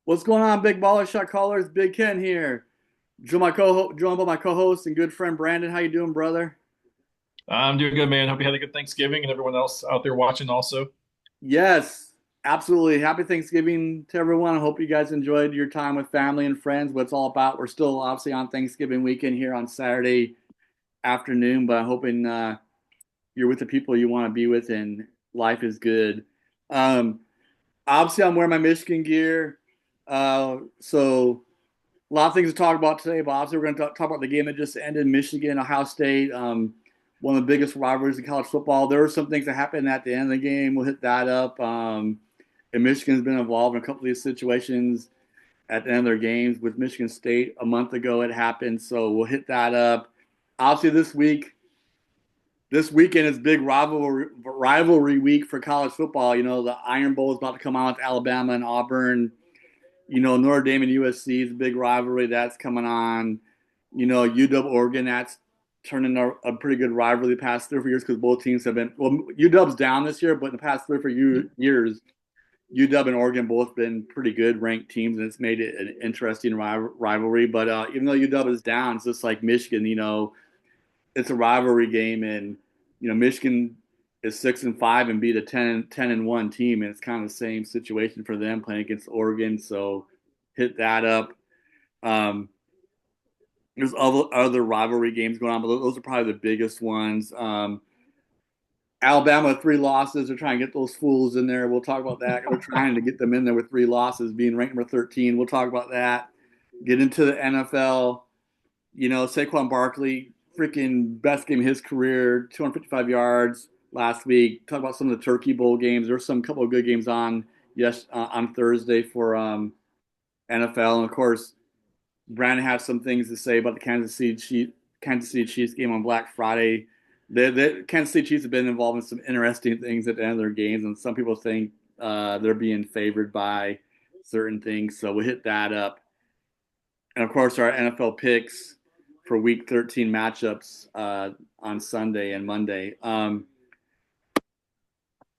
What's going on, big baller shot callers? Big Ken here. Joined by my co-host and good friend Brandon. How you doing, brother? I'm doing good, man. Hope you had a good Thanksgiving and everyone else out there watching also. Yes, absolutely. Happy Thanksgiving to everyone. I hope you guys enjoyed your time with family and friends. What it's all about. We're still obviously on Thanksgiving weekend here on Saturday afternoon, but I'm hoping you're with the people you want to be with and life is good. Um, Obviously, I'm wearing my Michigan gear, so. A lot of things to talk about today, but obviously we're going to talk about the game that just ended, Michigan, Ohio State, one of the biggest rivalries in college football. There were some things that happened at the end of the game. We'll hit that up. And Michigan's been involved in a couple of these situations at the end of their games with Michigan State. A month ago it happened, so we'll hit that up. Obviously this weekend is big rivalry week for college football. You know, the Iron Bowl is about to come out with Alabama and Auburn. You know, Notre Dame and USC is a big rivalry that's coming on. You know, UW Oregon, that's turning a pretty good rivalry the past 3 or 4 years because both teams have been, well, UW's down this year, but in the past 3 or 4 years, UW and Oregon both been pretty good ranked teams, and it's made it an interesting rivalry. But even though UW is down, it's just like Michigan, you know, it's a rivalry game, and, you know, Michigan is 6-5 and beat a 10-1 team, and it's kind of the same situation for them playing against Oregon. So hit that up. Um, there's other rivalry games going on, but those are probably the biggest ones. Alabama with 3 losses. They're trying to get those fools in there. We'll talk about that. They're trying to get them in there with 3 losses, being ranked number 13. We'll talk about that. Get into the NFL. You know, Saquon Barkley, freaking best game of his career, 255 yards last week. Talk about some of the Turkey Bowl games. There's some couple of good games on Thursday for NFL, and of course, Brandon has some things to say about the Kansas City Chiefs game on Black Friday. The Kansas City Chiefs have been involved in some interesting things at the end of their games, and some people think they're being favored by certain things. So we'll hit that up, and of course, our NFL picks for Week 13 matchups on Sunday and Monday. All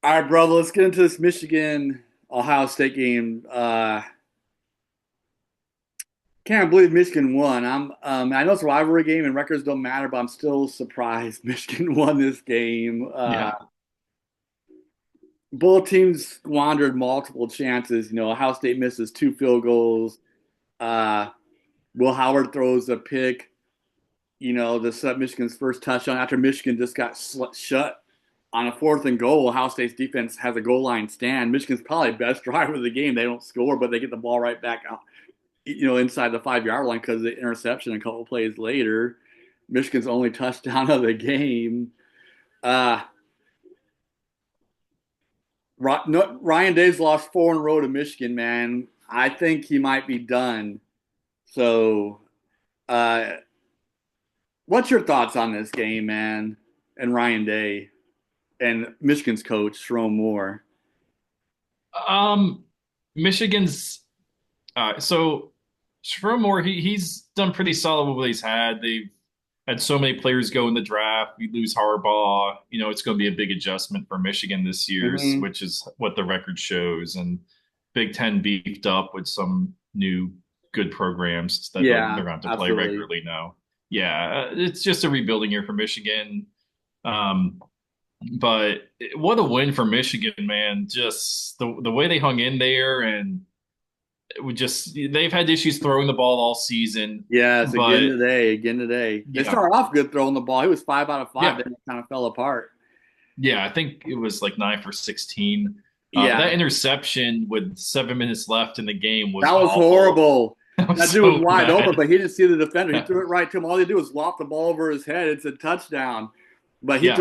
right, brother, let's get into this Michigan Ohio State game. Can't believe Michigan won. I know it's a rivalry game and records don't matter, but I'm still surprised Michigan won this game. Yeah. Both teams squandered multiple chances. You know, Ohio State misses 2 field goals. Uh, Will Howard throws a pick. You know, to set Michigan's first touchdown after Michigan just got shut on a 4th and goal. Ohio State's defense has a goal line stand. Michigan's probably best driver of the game. They don't score, but they get the ball right back out, you know, inside the 5 yard line because of the interception a couple plays later. Michigan's only touchdown of the game. Uh, Ryan Day's lost 4 in a row to Michigan, man. I think he might be done. So, uh, what's your thoughts on this game, man? And Ryan Day and Michigan's coach, Sharon Moore. Um, Michigan's so Moore, he's done pretty solid with what he's had. They've had so many players go in the draft. We lose Harbaugh. You know, it's going to be a big adjustment for Michigan this year's, Mm-hmm. which is what the record shows. And Big Ten beefed up with some new good programs that Yeah, they're going to have to play absolutely. regularly now. Yeah, it's just a rebuilding year for Michigan. Um, but what a win for Michigan, man. Just the way they hung in there and it would just they've had issues throwing the ball all season. Yes, again But today, again today. They yeah, started off good throwing the ball. He was 5 out of 5. yeah, Then it kind of fell apart. yeah. I think it was like 9 for 16. But Yeah, that interception with 7 minutes left in the game that was was awful. horrible. That That was dude was so wide open, bad. but he didn't see the defender. He threw it right to him. All he did was lop the ball over his head. It's a touchdown. But Yeah.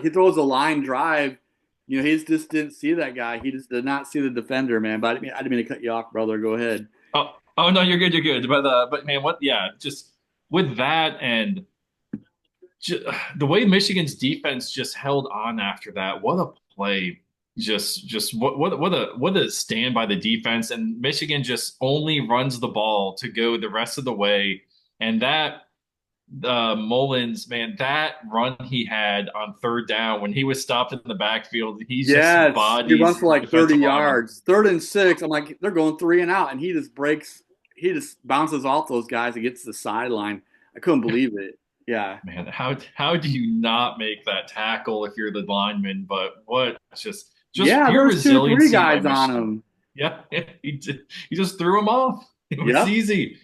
he throws a line drive. You know, he just didn't see that guy. He just did not see the defender, man. But I didn't mean to cut you off, brother. Go ahead. Oh no, you're good, you're good. But man, what? Yeah, just with that and ju- the way Michigan's defense just held on after that. What a play! Just what a stand by the defense. And Michigan just only runs the ball to go the rest of the way, and Mullins, man, that run he had on third down when he was stopped in the backfield, he just Yes, he runs bodies for the like 30 defensive lineman. yards. Third and six. I'm like, they're going three and out, and he just breaks. He just bounces off those guys and gets to the sideline. I couldn't believe it. Yeah, Man, how do you not make that tackle if you're the lineman? But what just yeah. pure There's two, three resiliency by guys on Michigan. him. Yeah, he just threw him off. It was Yep. easy,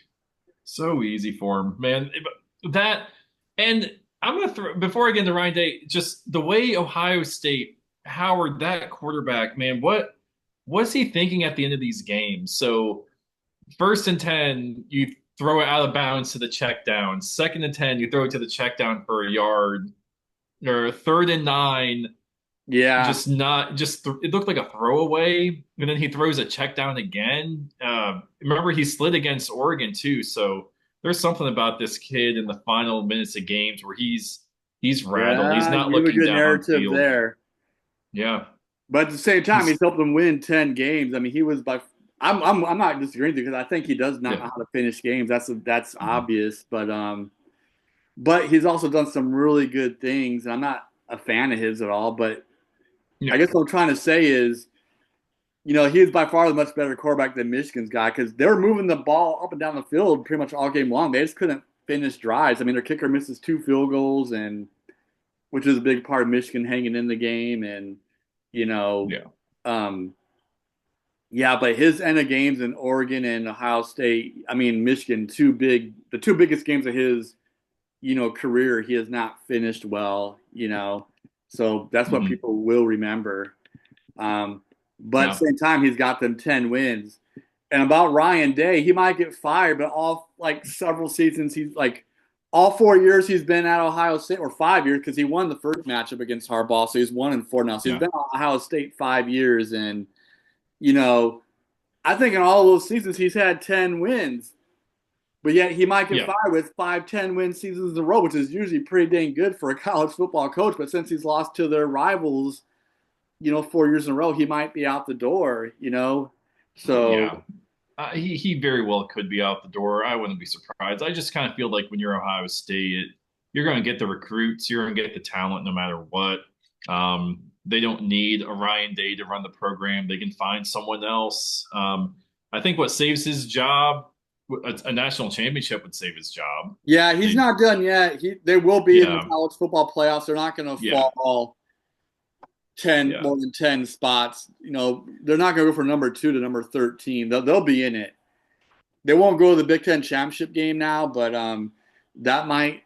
so easy for him, man. But that and I'm gonna throw before I get into Ryan Day, just the way Ohio State Howard that quarterback, man. What was he thinking at the end of these games? So first and 10, you throw it out of bounds to the check down. Second and 10, you throw it to the check down for a yard. Or third and 9, Yeah. just not just it looked like a throwaway, and then he throws a check down again. Remember he slid against Oregon too, so there's something about this kid in the final minutes of games where he's rattled. He's Yeah. not You have a looking good down on narrative field. there. Yeah, But at the same time, he's he's helped them win 10 games. I mean, he was by. I'm not disagreeing with you because I think he does not yeah, know how to finish games. That's mhm, obvious. But he's also done some really good things. And I'm not a fan of his at all. But yeah, I guess what I'm trying to say is, he is by far the much better quarterback than Michigan's guy because they were moving the ball up and down the field pretty much all game long. They just couldn't finish drives. I mean, their kicker misses two field goals, and which is a big part of Michigan hanging in the game. And you know, yeah, um, yeah, but his end of games in Oregon and Ohio State, I mean Michigan, the two biggest games of his, career, he has not finished well. So that's what mhm, people will remember. But at the yeah, same time, he's got them 10 wins. And about Ryan Day, he might get fired, but all like several seasons, he's like all 4 years he's been at Ohio State, or 5 years, because he won the first matchup against Harbaugh. So he's 1-4 now. So he's yeah, been at Ohio State 5 years. And, you know, I think in all those seasons he's had 10 wins. But yet he might get yeah, fired with 5, 10 win seasons in a row, which is usually pretty dang good for a college football coach. But since he's lost to their rivals, 4 years in a row, he might be out the door. So, yeah. He very well could be out the door. I wouldn't be surprised. I just kind of feel like when you're Ohio State, you're going to get the recruits, you're going to get the talent no matter what. They don't need a Ryan Day to run the program. They can find someone else. I think what saves his job, a national championship would save his job. yeah, he's They, not done yet. They will be in the yeah, college football playoffs. They're not going to yeah, fall 10 yeah, more than 10 spots. They're not going to go from number 2 to number 13. They'll be in it. They won't go to the Big Ten championship game now, but that might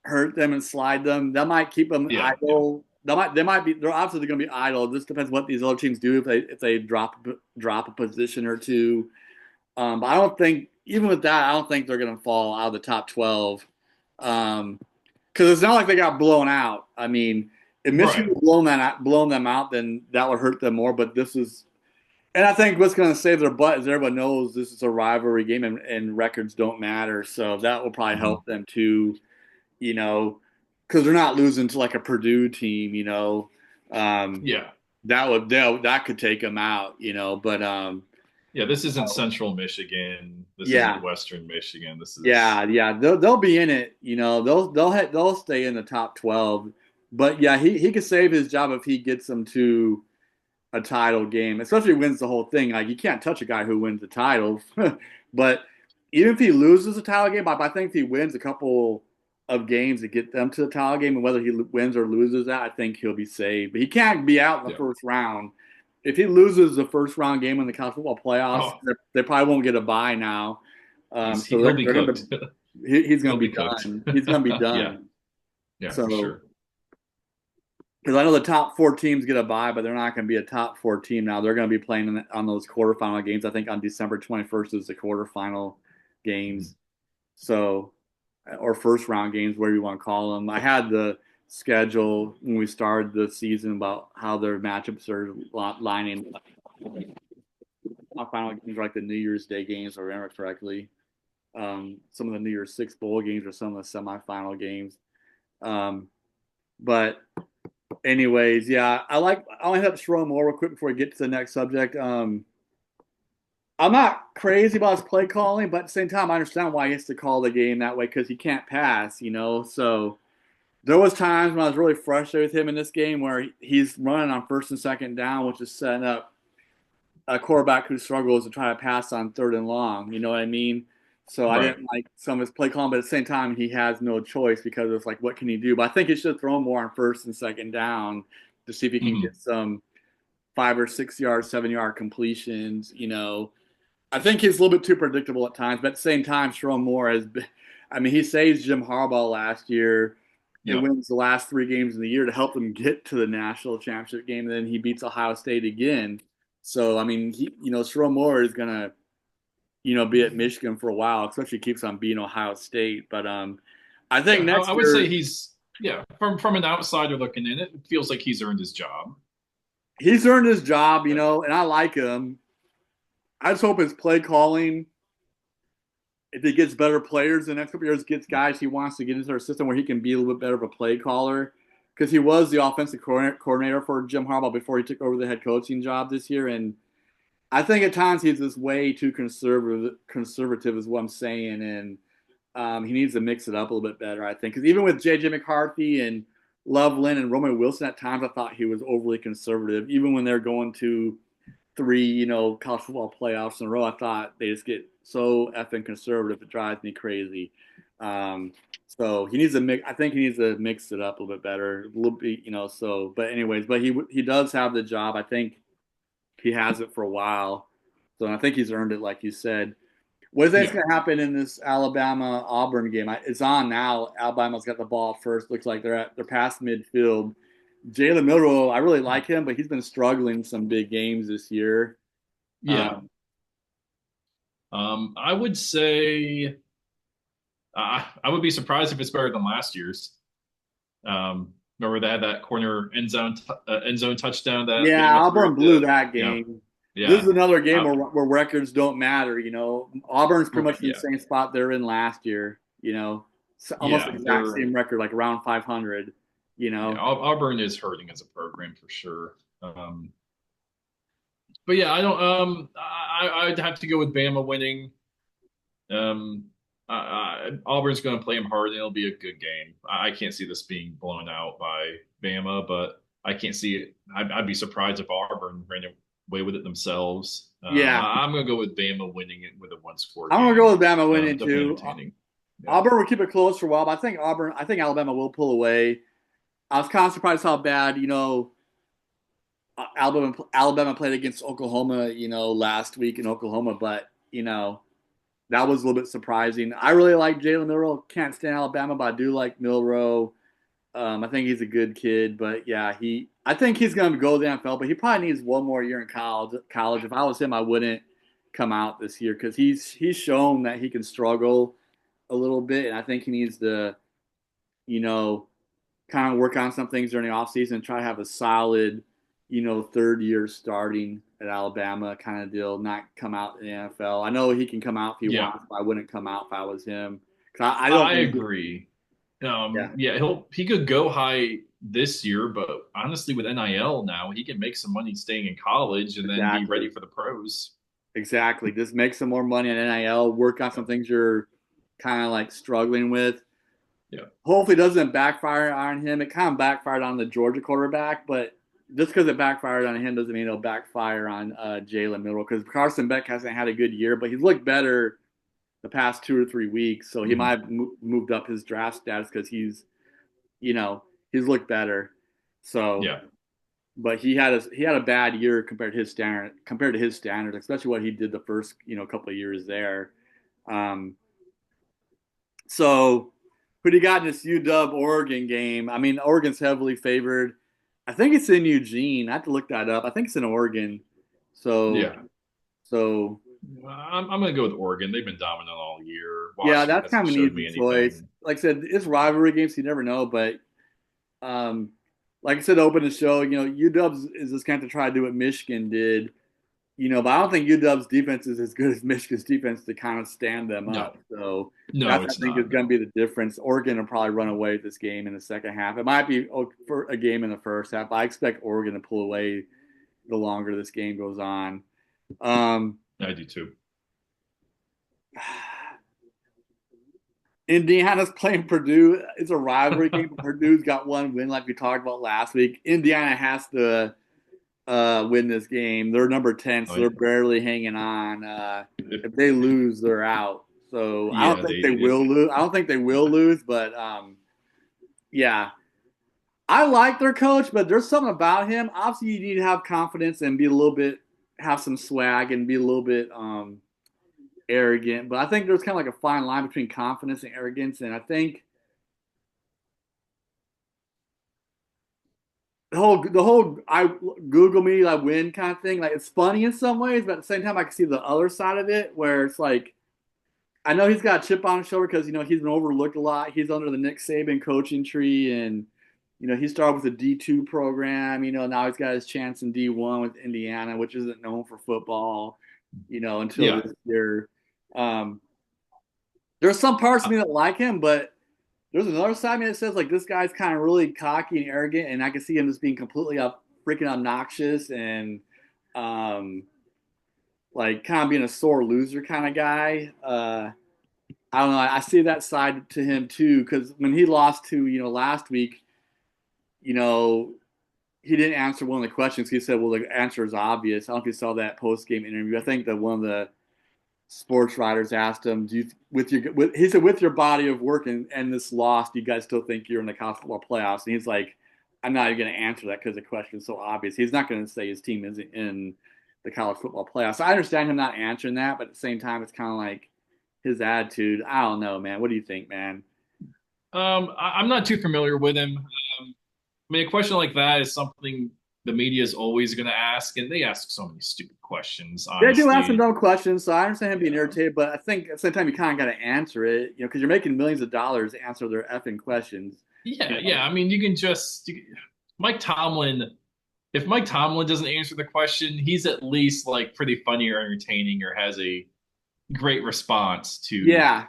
hurt them and slide them. That might keep them yeah, yeah, idle. They're obviously going to be idle. This depends what these other teams do if they drop a position or two. But I don't think, even with that, I don't think they're going to fall out of the top 12. Because it's not like they got blown out. I mean, if Michigan right, had blown them out, then that would hurt them more. But this is, and I think what's going to save their butt is everyone knows this is a rivalry game, and records don't matter. So that will probably mhm, help them too. You know, because they're not losing to like a Purdue team. Um, yeah. that could take them out. But Yeah, this isn't Central Michigan. This isn't yeah, Western Michigan. This is yeah. They'll be in it. They'll stay in the top 12. But yeah, he could save his job if he gets them to a title game, especially if he wins the whole thing. Like you can't touch a guy who wins the title. But even if he loses a title game, I think if he wins a couple of games to get them to the title game, and whether he wins or loses that, I think he'll be saved. But he can't be out in the yeah. first round. If he loses the first round game in the college football playoffs, Oh, they probably won't get a bye now. So he'll be they're going cooked. to he's going He'll to be be cooked. done. He's going to be Yeah, done. yeah, for So sure. because I know the top four teams get a bye, but they're not going to be a top four team now. They're going to be playing on those quarterfinal games. I think on December 21st is the quarterfinal games. So, or first round games, whatever you want to call them. I had the schedule when we started the season about how their matchups are lining. Final games are like the New Year's Day games, if I remember correctly. Some of the New Year's Six bowl games or some of the semifinal games. Um, but anyways, yeah, I only have to throw more real quick before we get to the next subject. I'm not crazy about his play calling, but at the same time, I understand why he has to call the game that way because he can't pass, So there was times when I was really frustrated with him in this game where he's running on first and second down, which is setting up a quarterback who struggles to try to pass on third and long. You know what I mean? So I Right. didn't like some of his play calling, but at the same time, he has no choice because it's like, what can he do? But I think he should throw more on first and second down to see if he can Hmm. get some 5 or 6 yard, 7 yard completions. I think he's a little bit too predictable at times, but at the same time, Sharon Moore has been, I mean, he saves Jim Harbaugh last year and Yeah. wins the last 3 games in the year to help them get to the national championship game. And then he beats Ohio State again. So, I mean, Sharon Moore is going to, be at Michigan for a while, especially keeps on beating Ohio State. But I think Yeah. I next would say year, he's yeah. From an outsider looking in, it feels like he's earned his job. he's earned his job, Yeah. and I like him. I just hope his play calling, if he gets better players the next couple years, gets guys he wants to get into our system where he can be a little bit better of a play caller. Because he was the offensive coordinator for Jim Harbaugh before he took over the head coaching job this year, and I think at times he's just way too conservative. Conservative is what I'm saying, and he needs to mix it up a little bit better. I think because even with J.J. McCarthy and Loveland and Roman Wilson, at times I thought he was overly conservative. Even when they're going to three, college football playoffs in a row, I thought they just get so effing conservative. It drives me crazy. So he needs to mix. I think he needs to mix it up a little bit better, a little bit, So, but anyways, but he does have the job. I think he has it for a while, so I think he's earned it, like you said. What do you think is Yeah. going to happen in this Alabama Auburn game? It's on now. Alabama's got the ball first. Looks like they're past midfield. Jalen Milroe, I really like him, but he's been struggling some big games this year. Yeah. Um, I would say I would be surprised if it's better than last year's. Remember they had that corner end zone touchdown that yeah, Bama threw Auburn at blew the that you know game. This is yeah another game uh, where records don't matter. Auburn's pretty right much in the yeah same spot they're in last year. Almost the yeah exact they're same record, like around 500. You yeah know, Auburn is hurting as a program for sure. But yeah, I don't I'd have to go with Bama winning. Um, Auburn's going to play them hard, and it'll be a good game. I can't see this being blown out by Bama, but I can't see it. I'd be surprised if Auburn ran away with it themselves. yeah, I'm going to go with Bama winning it with a one score I'm gonna go game. with Bama winning Definitely too. entertaining. Yeah. Auburn will keep it close for a while, but I think Alabama will pull away. I was kind of surprised how bad, Alabama played against Oklahoma, last week in Oklahoma, but that was a little bit surprising. I really like Jalen Milroe. Can't stand Alabama, but I do like Milroe. I think he's a good kid, but yeah, I think he's going to go to the NFL, but he probably needs one more year in college. College. If I was him, I wouldn't come out this year because he's shown that he can struggle a little bit, and I think he needs to, you know, kind of work on some things during the offseason and try to have a solid, third year starting at Alabama kind of deal, not come out in the NFL. I know he can come out if he Yeah, wants, but I wouldn't come out if I was him. 'Cause I don't I think, agree. yeah, Yeah, he could go high this year, but honestly, with NIL now, he can make some money staying in college and then be ready exactly. for the pros. Exactly. Just make some more money on NIL, work on Yeah. some things you're kind of like struggling with. Yeah. Hopefully, it doesn't backfire on him. It kind of backfired on the Georgia quarterback, but just because it backfired on him doesn't mean it'll backfire on Jalen Milroe. Because Carson Beck hasn't had a good year, but he's looked better the past 2 or 3 weeks. So he Mhm. might have moved up his draft status because you know, he's looked better. So, Yeah. but he had a bad year compared to his standards, especially what he did the first couple of years there. Um, so, who do you got in this UW Oregon game? I mean, Oregon's heavily favored. I think it's in Eugene. I have to look that up. I think it's in Oregon. So, Yeah. so I'm going to go with Oregon. They've been dominant all year. yeah, Washington that's hasn't kind of an showed easy me choice. anything. Like I said, it's rivalry games. So you never know, but um, like I said, to open the show, UW is just kind of try to do what Michigan did. But I don't think UW's defense is as good as Michigan's defense to kind of stand them No, up. So no, that's I it's think is not. going to No. be the difference. Oregon will probably run away with this game in the second half. It might be for a game in the first half. But I expect Oregon to pull away the longer this game goes on. I do too. Indiana's playing Purdue. It's a rivalry game. Purdue's got one win, like we talked about last week. Indiana has to win this game. They're number 10, Oh, so they're barely hanging on. If they lose, they're out. So I don't yeah, think they they will lose. I don't think they will lose, but yeah. I like their coach, but there's something about him. Obviously, you need to have confidence and be a little bit, have some swag and be a little bit arrogant. But I think there's kind of like a fine line between confidence and arrogance. And I think the whole I Google me, I win kind of thing. Like it's funny in some ways, but at the same time, I can see the other side of it where it's like I know he's got a chip on his shoulder because he's been overlooked a lot. He's under the Nick Saban coaching tree, and he started with a D2 program. Now he's got his chance in D1 with Indiana, which isn't known for football. Until yeah. this year. Um, there's some parts of me that like him, but there's another side of me that says like this guy's kind of really cocky and arrogant, and I can see him just being completely freaking obnoxious and um, like kind of being a sore loser kind of guy. I don't know. I see that side to him too because when he lost to last week, you know he didn't answer one of the questions. He said, "Well, the answer is obvious." I don't know if you saw that post game interview. I think that one of the sports writers asked him, "Do you he said with your body of work and this loss, do you guys still think you're in the college football playoffs?" And he's like, "I'm not even going to answer that because the question is so obvious." He's not going to say his team isn't in the college football playoffs. So I understand him not answering that, but at the same time, it's kind of like his attitude. I don't know, man. What do you think, man? I'm not too familiar with him. I mean, a question like that is something the media is always going to ask, and they ask so many stupid questions, They do ask some honestly. dumb questions, so I understand him being Yeah. irritated, but I think at the same time you kind of got to answer it, because you're making millions of dollars to answer their effing questions. Yeah, You yeah. know? I mean, you can just Mike Tomlin. If Mike Tomlin doesn't answer the question, he's at least like pretty funny or entertaining or has a great response to Yeah,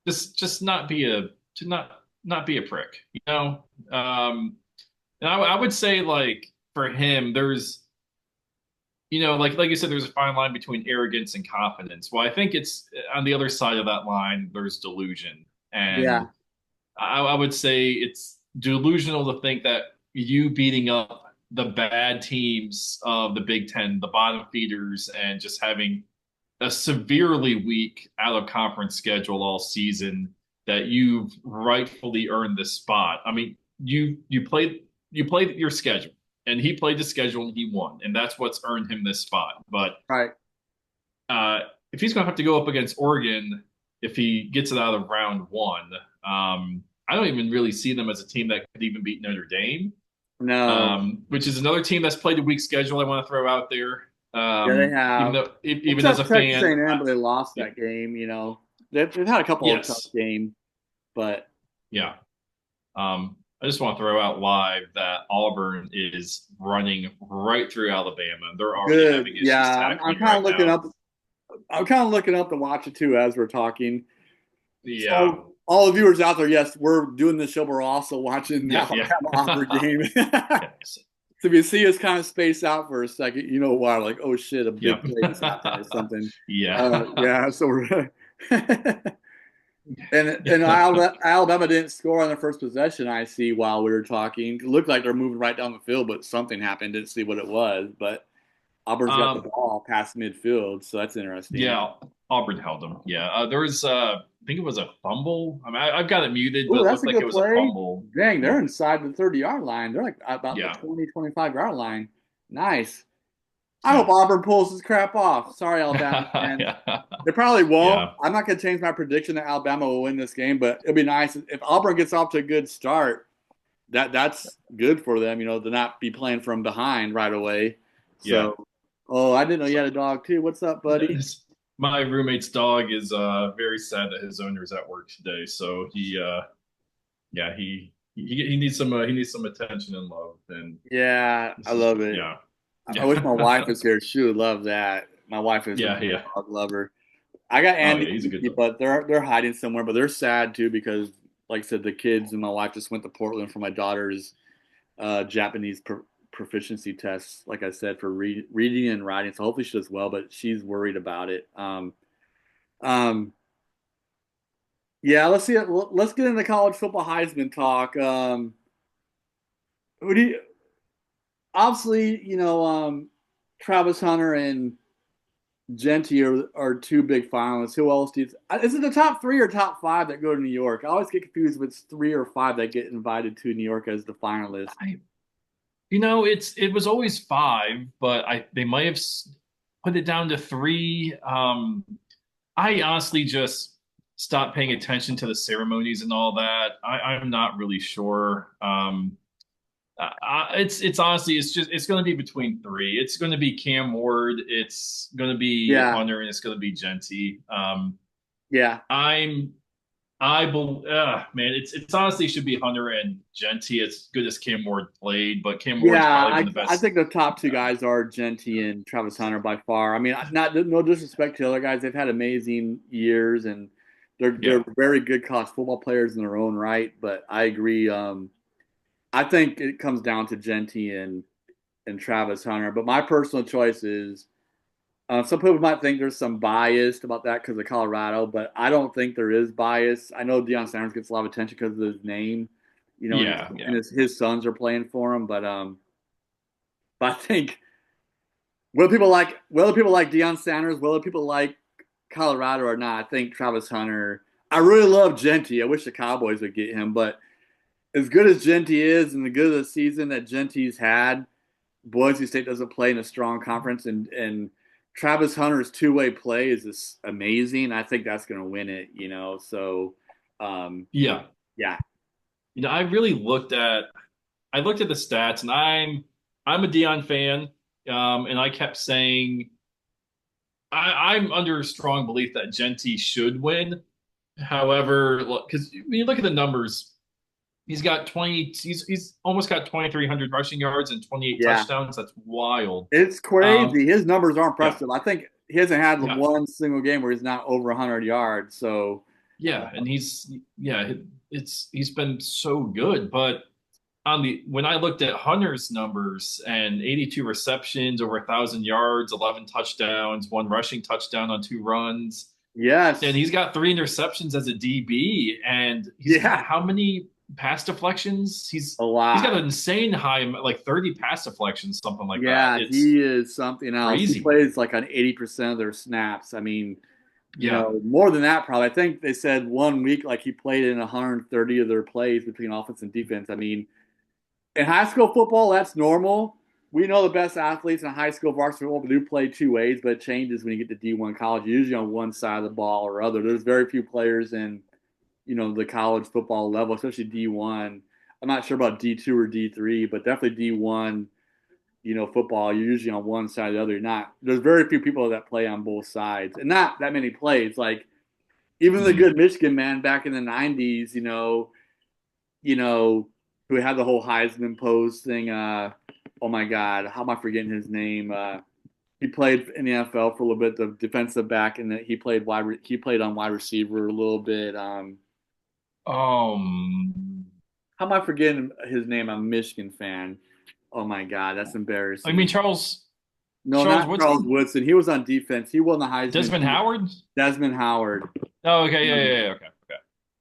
just not be a to not be a prick, you know? And I would say like for him, there's like you said, there's a fine line between arrogance and confidence. Well, I think it's on the other side of that line, there's delusion. And yeah, I would say it's delusional to think that you beating up the bad teams of the Big Ten, the bottom feeders, and just having a severely weak out of conference schedule all season that you've rightfully earned this spot. I mean, you played your schedule and he played the schedule and he won, and that's what's earned him this spot. But right. uh, if he's going to have to go up against Oregon, if he gets it out of round one, I don't even really see them as a team that could even beat Notre Dame, No, which is another team that's played a weak schedule. I want to throw out there, yeah, they even have. though even as a Except Texas fan, A&M, but they lost that game. They've had a couple of tough yes, games, but yeah. I just want to throw out live that Auburn is running right through Alabama. They're already good. having Yeah, issues I'm tackling kind right of looking now. up. I'm kind of looking up to watch it too as we're talking. Yeah, So all the viewers out there, yes, we're doing this show. We're also watching the yeah, Alabama Auburn yeah. game. Yeah. So if you see us kind of space out for a second, you know why? Like, oh shit, a big Yep. play just happened or something. Yeah. Yeah, so we're and Yeah. Alabama didn't score on their first possession. I see while we were talking, it looked like they're moving right down the field, but something happened. Didn't see what it was, but Auburn's got the Um, ball past midfield, so that's interesting. yeah, Auburn held them. Yeah. There was I think it was a fumble. I mean, I've got it muted, but Oh, it that's looked a like it good was a play. fumble. Dang, they're inside the 30-yard line. They're like about the Yeah. 20, 25-yard line. Nice. I hope Yeah. Auburn pulls this crap off. Sorry, Alabama fans. Yeah. They probably won't. Yeah. I'm not going to change my prediction that Alabama will win this game, but it'd be nice if Auburn gets off to a good start. That's good for them, to not be playing from behind right away. Yeah. So, oh, I didn't know you So had a dog too. What's up, buddy? my roommate's dog is very sad that his owner's at work today. So yeah, he needs some attention and love. And Yeah, I this is love it. yeah. I wish my wife Yeah. was here. She would love that. My wife is a Yeah, big yeah. dog lover. I got Oh Andy yeah, he's a and good Mickey, dog. but they're hiding somewhere. But they're sad too because, like I said, the kids and my wife just went to Portland for my daughter's Japanese proficiency tests, like I said, for reading and writing. So hopefully she does well, but she's worried about it. Um, yeah, let's get into college football Heisman talk. Who do you, obviously, Travis Hunter and Genty are two big finalists. Who else do you? Is it the top three or top five that go to New York? I always get confused if it's three or five that get invited to New York as the finalists. It was always five, but I they might have put it down to three. I honestly just stopped paying attention to the ceremonies and all that. I'm not really sure. It's honestly it's going to be between three. It's going to be Cam Ward, it's going to be Yeah, Hunter, and it's going to be Genty. yeah, I'm I bel Man, it's honestly should be Hunter and Genty as good as Cam Ward played, but Cam Ward's yeah. probably been the I best. think the top two guys are Genty and Travis Hunter by far. I mean, not no disrespect to the other guys; they've had amazing years and they're Yeah, very good college football players in their own right. But I agree. I think it comes down to Genty and Travis Hunter. But my personal choice is some people might think there's some bias about that because of Colorado, but I don't think there is bias. I know Deion Sanders gets a lot of attention because of his name, yeah, and yeah. his sons are playing for him. But I think whether people like Deion Sanders, whether people like Colorado or not, I think Travis Hunter. I really love Genty. I wish the Cowboys would get him, but as good as Genty is and the good of the season that Genty's had, Boise State doesn't play in a strong conference, and Travis Hunter's two-way play is just amazing. I think that's going to win it. So, um, Yeah. yeah, I really looked at the stats, and I'm a Dion fan, and I kept saying I'm under strong belief that Genty should win. However, because when you look at the numbers, he's almost got 2,300 rushing yards and 28 yeah, touchdowns. That's wild. it's Um, crazy. His numbers are yeah, impressive. I think he hasn't had yeah, one single game where he's not over 100 yards. So, yeah, and he's been so good, but when I looked at Hunter's numbers and 82 receptions, over 1,000 yards, 11 touchdowns, one rushing touchdown on two runs, and yes, he's got three interceptions as a DB, and he's got yeah, how many pass deflections? a He's got lot. an insane high, like 30 pass deflections, something like that. Yeah, It's he is something else. He crazy. plays like on 80% of their snaps. I mean, Yeah, more than that, probably. I think they said one week like he played in 130 of their plays between offense and defense. I mean, in high school football, that's normal. We know the best athletes in high school varsity football do play two ways, but it changes when you get to D1 college. You're usually on one side of the ball or other. There's very few players in, the college football level, especially D1. I'm not sure about D2 or D3, but definitely D1, football, you're usually on one side or the other. You're not, there's very few people that play on both sides and not that many plays. Like, even the Mhm. good Michigan man back in the 90s, you know, who had the whole Heisman pose thing. Oh my God, how am I forgetting his name? He played in the NFL for a little bit, the defensive back, and he played on wide receiver a little bit. Um, How am I forgetting his name? I'm a Michigan fan. Oh my God, that's I mean embarrassing. No, Charles not Charles Woodson, Woodson. He was on defense. He won the Heisman. Desmond Howard. Desmond Howard. Oh, okay, yeah, Um, yeah, yeah, okay,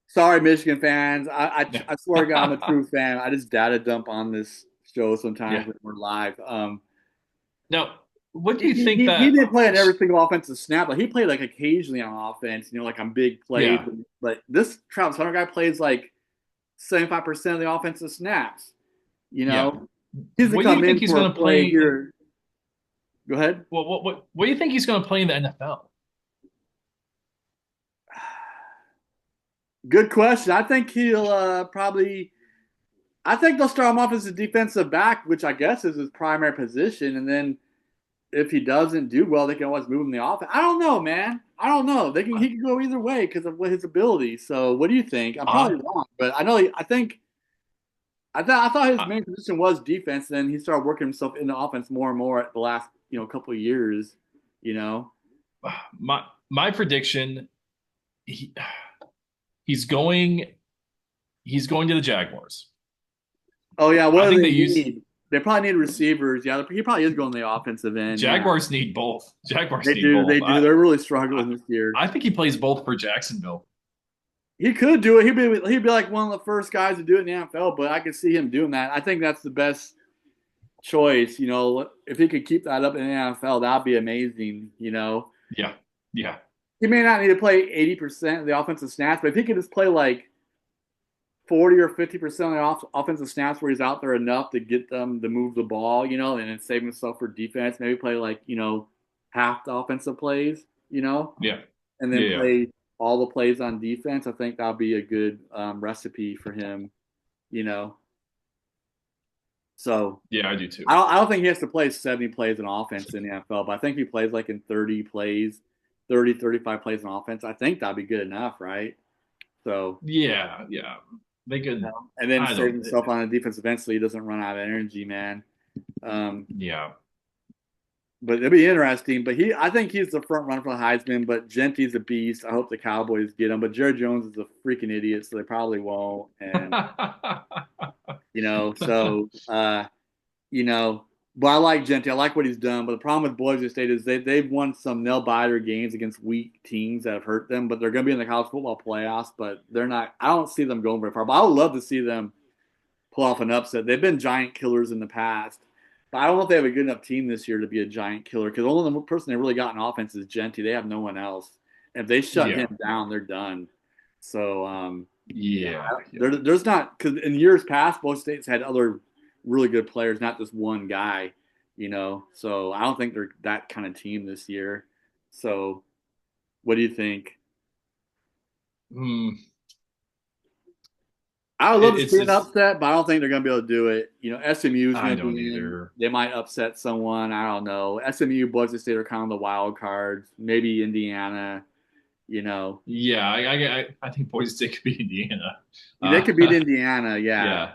Sorry, Michigan fans. I swear to God, I'm a okay. true fan. I just data dump on this show sometimes Yeah. when we're live. Now, what do He, you think he that? didn't play on every single offensive snap. Like he played like occasionally on offense, like on big plays. Yeah, But this Travis Hunter guy plays like 75% of the offensive snaps. You yeah. know, he's to What do you come think in he's for a going to play play? here. Go ahead. What do you think he's going to play in the NFL? Good question. I think he'll probably. I think they'll start him off as a defensive back, which I guess is his primary position, and then if he doesn't do well, they can always move him in the offense. I don't know, man. I don't know. He can go either way because of his ability. So, what do you think? I'm I, probably wrong, but I know. I thought his I, main position was defense. Then he started working himself into offense more and more at the last couple of years. You know. my prediction, he, he's going he's going to the Jaguars. Oh yeah. I What do think they they use need? They probably need receivers. Yeah, he probably is going the offensive end. Yeah, Jaguars need both. Jaguars they need do. They both. do. They're really I struggling this year. I think he plays both for Jacksonville. He could do it. He'd be like one of the first guys to do it in the NFL. But I could see him doing that. I think that's the best choice. If he could keep that up in the NFL, that'd be amazing. Yeah, yeah, He may not need to play 80% of the offensive snaps, but if he could just play like 40 or 50% of the offensive snaps where he's out there enough to get them to move the ball, and then save himself for defense, maybe play like, half the offensive plays, yeah, and then yeah, yeah. play all the plays on defense. I think that'll be a good recipe for him, you know. So Yeah, I do too. I don't think he has to play 70 plays in offense in the NFL, but I think if he plays like in 30 plays, 30, 35 plays in offense, I think that'd be good enough, right? So, Yeah, yeah. They you could. know, and then I save don't. himself on the defensive end so he doesn't run out of energy, man. Um, Yeah. but it'll be interesting. But I think he's the front runner for the Heisman. But Genty's a beast. I hope the Cowboys get him. But Jared Jones is a freaking idiot, so they probably won't. And so you know, but I like Genty. I like what he's done. But the problem with Boise State is they've won some nail biter games against weak teams that have hurt them. But they're going to be in the college football playoffs. But they're not. I don't see them going very far. But I would love to see them pull off an upset. They've been giant killers in the past, but I don't know if they have a good enough team this year to be a giant killer because only the person they really got in offense is Genty. They have no one else. And if they shut Yeah. him down, they're done. So, yeah, Yeah. Yeah. there's not because in years past, both states had other really good players, not just one guy. So I don't think they're that kind of team this year. So, what do you think? Hmm. I would love to It's see an just. upset, but I don't think they're going to be able to do it. SMU is I going to don't be in. either. They might upset someone. I don't know. SMU, Boise State are kind of the wild cards. Maybe Indiana. You know, Yeah, I think Boise State could be Indiana. they could beat Uh, Indiana. Yeah, yeah,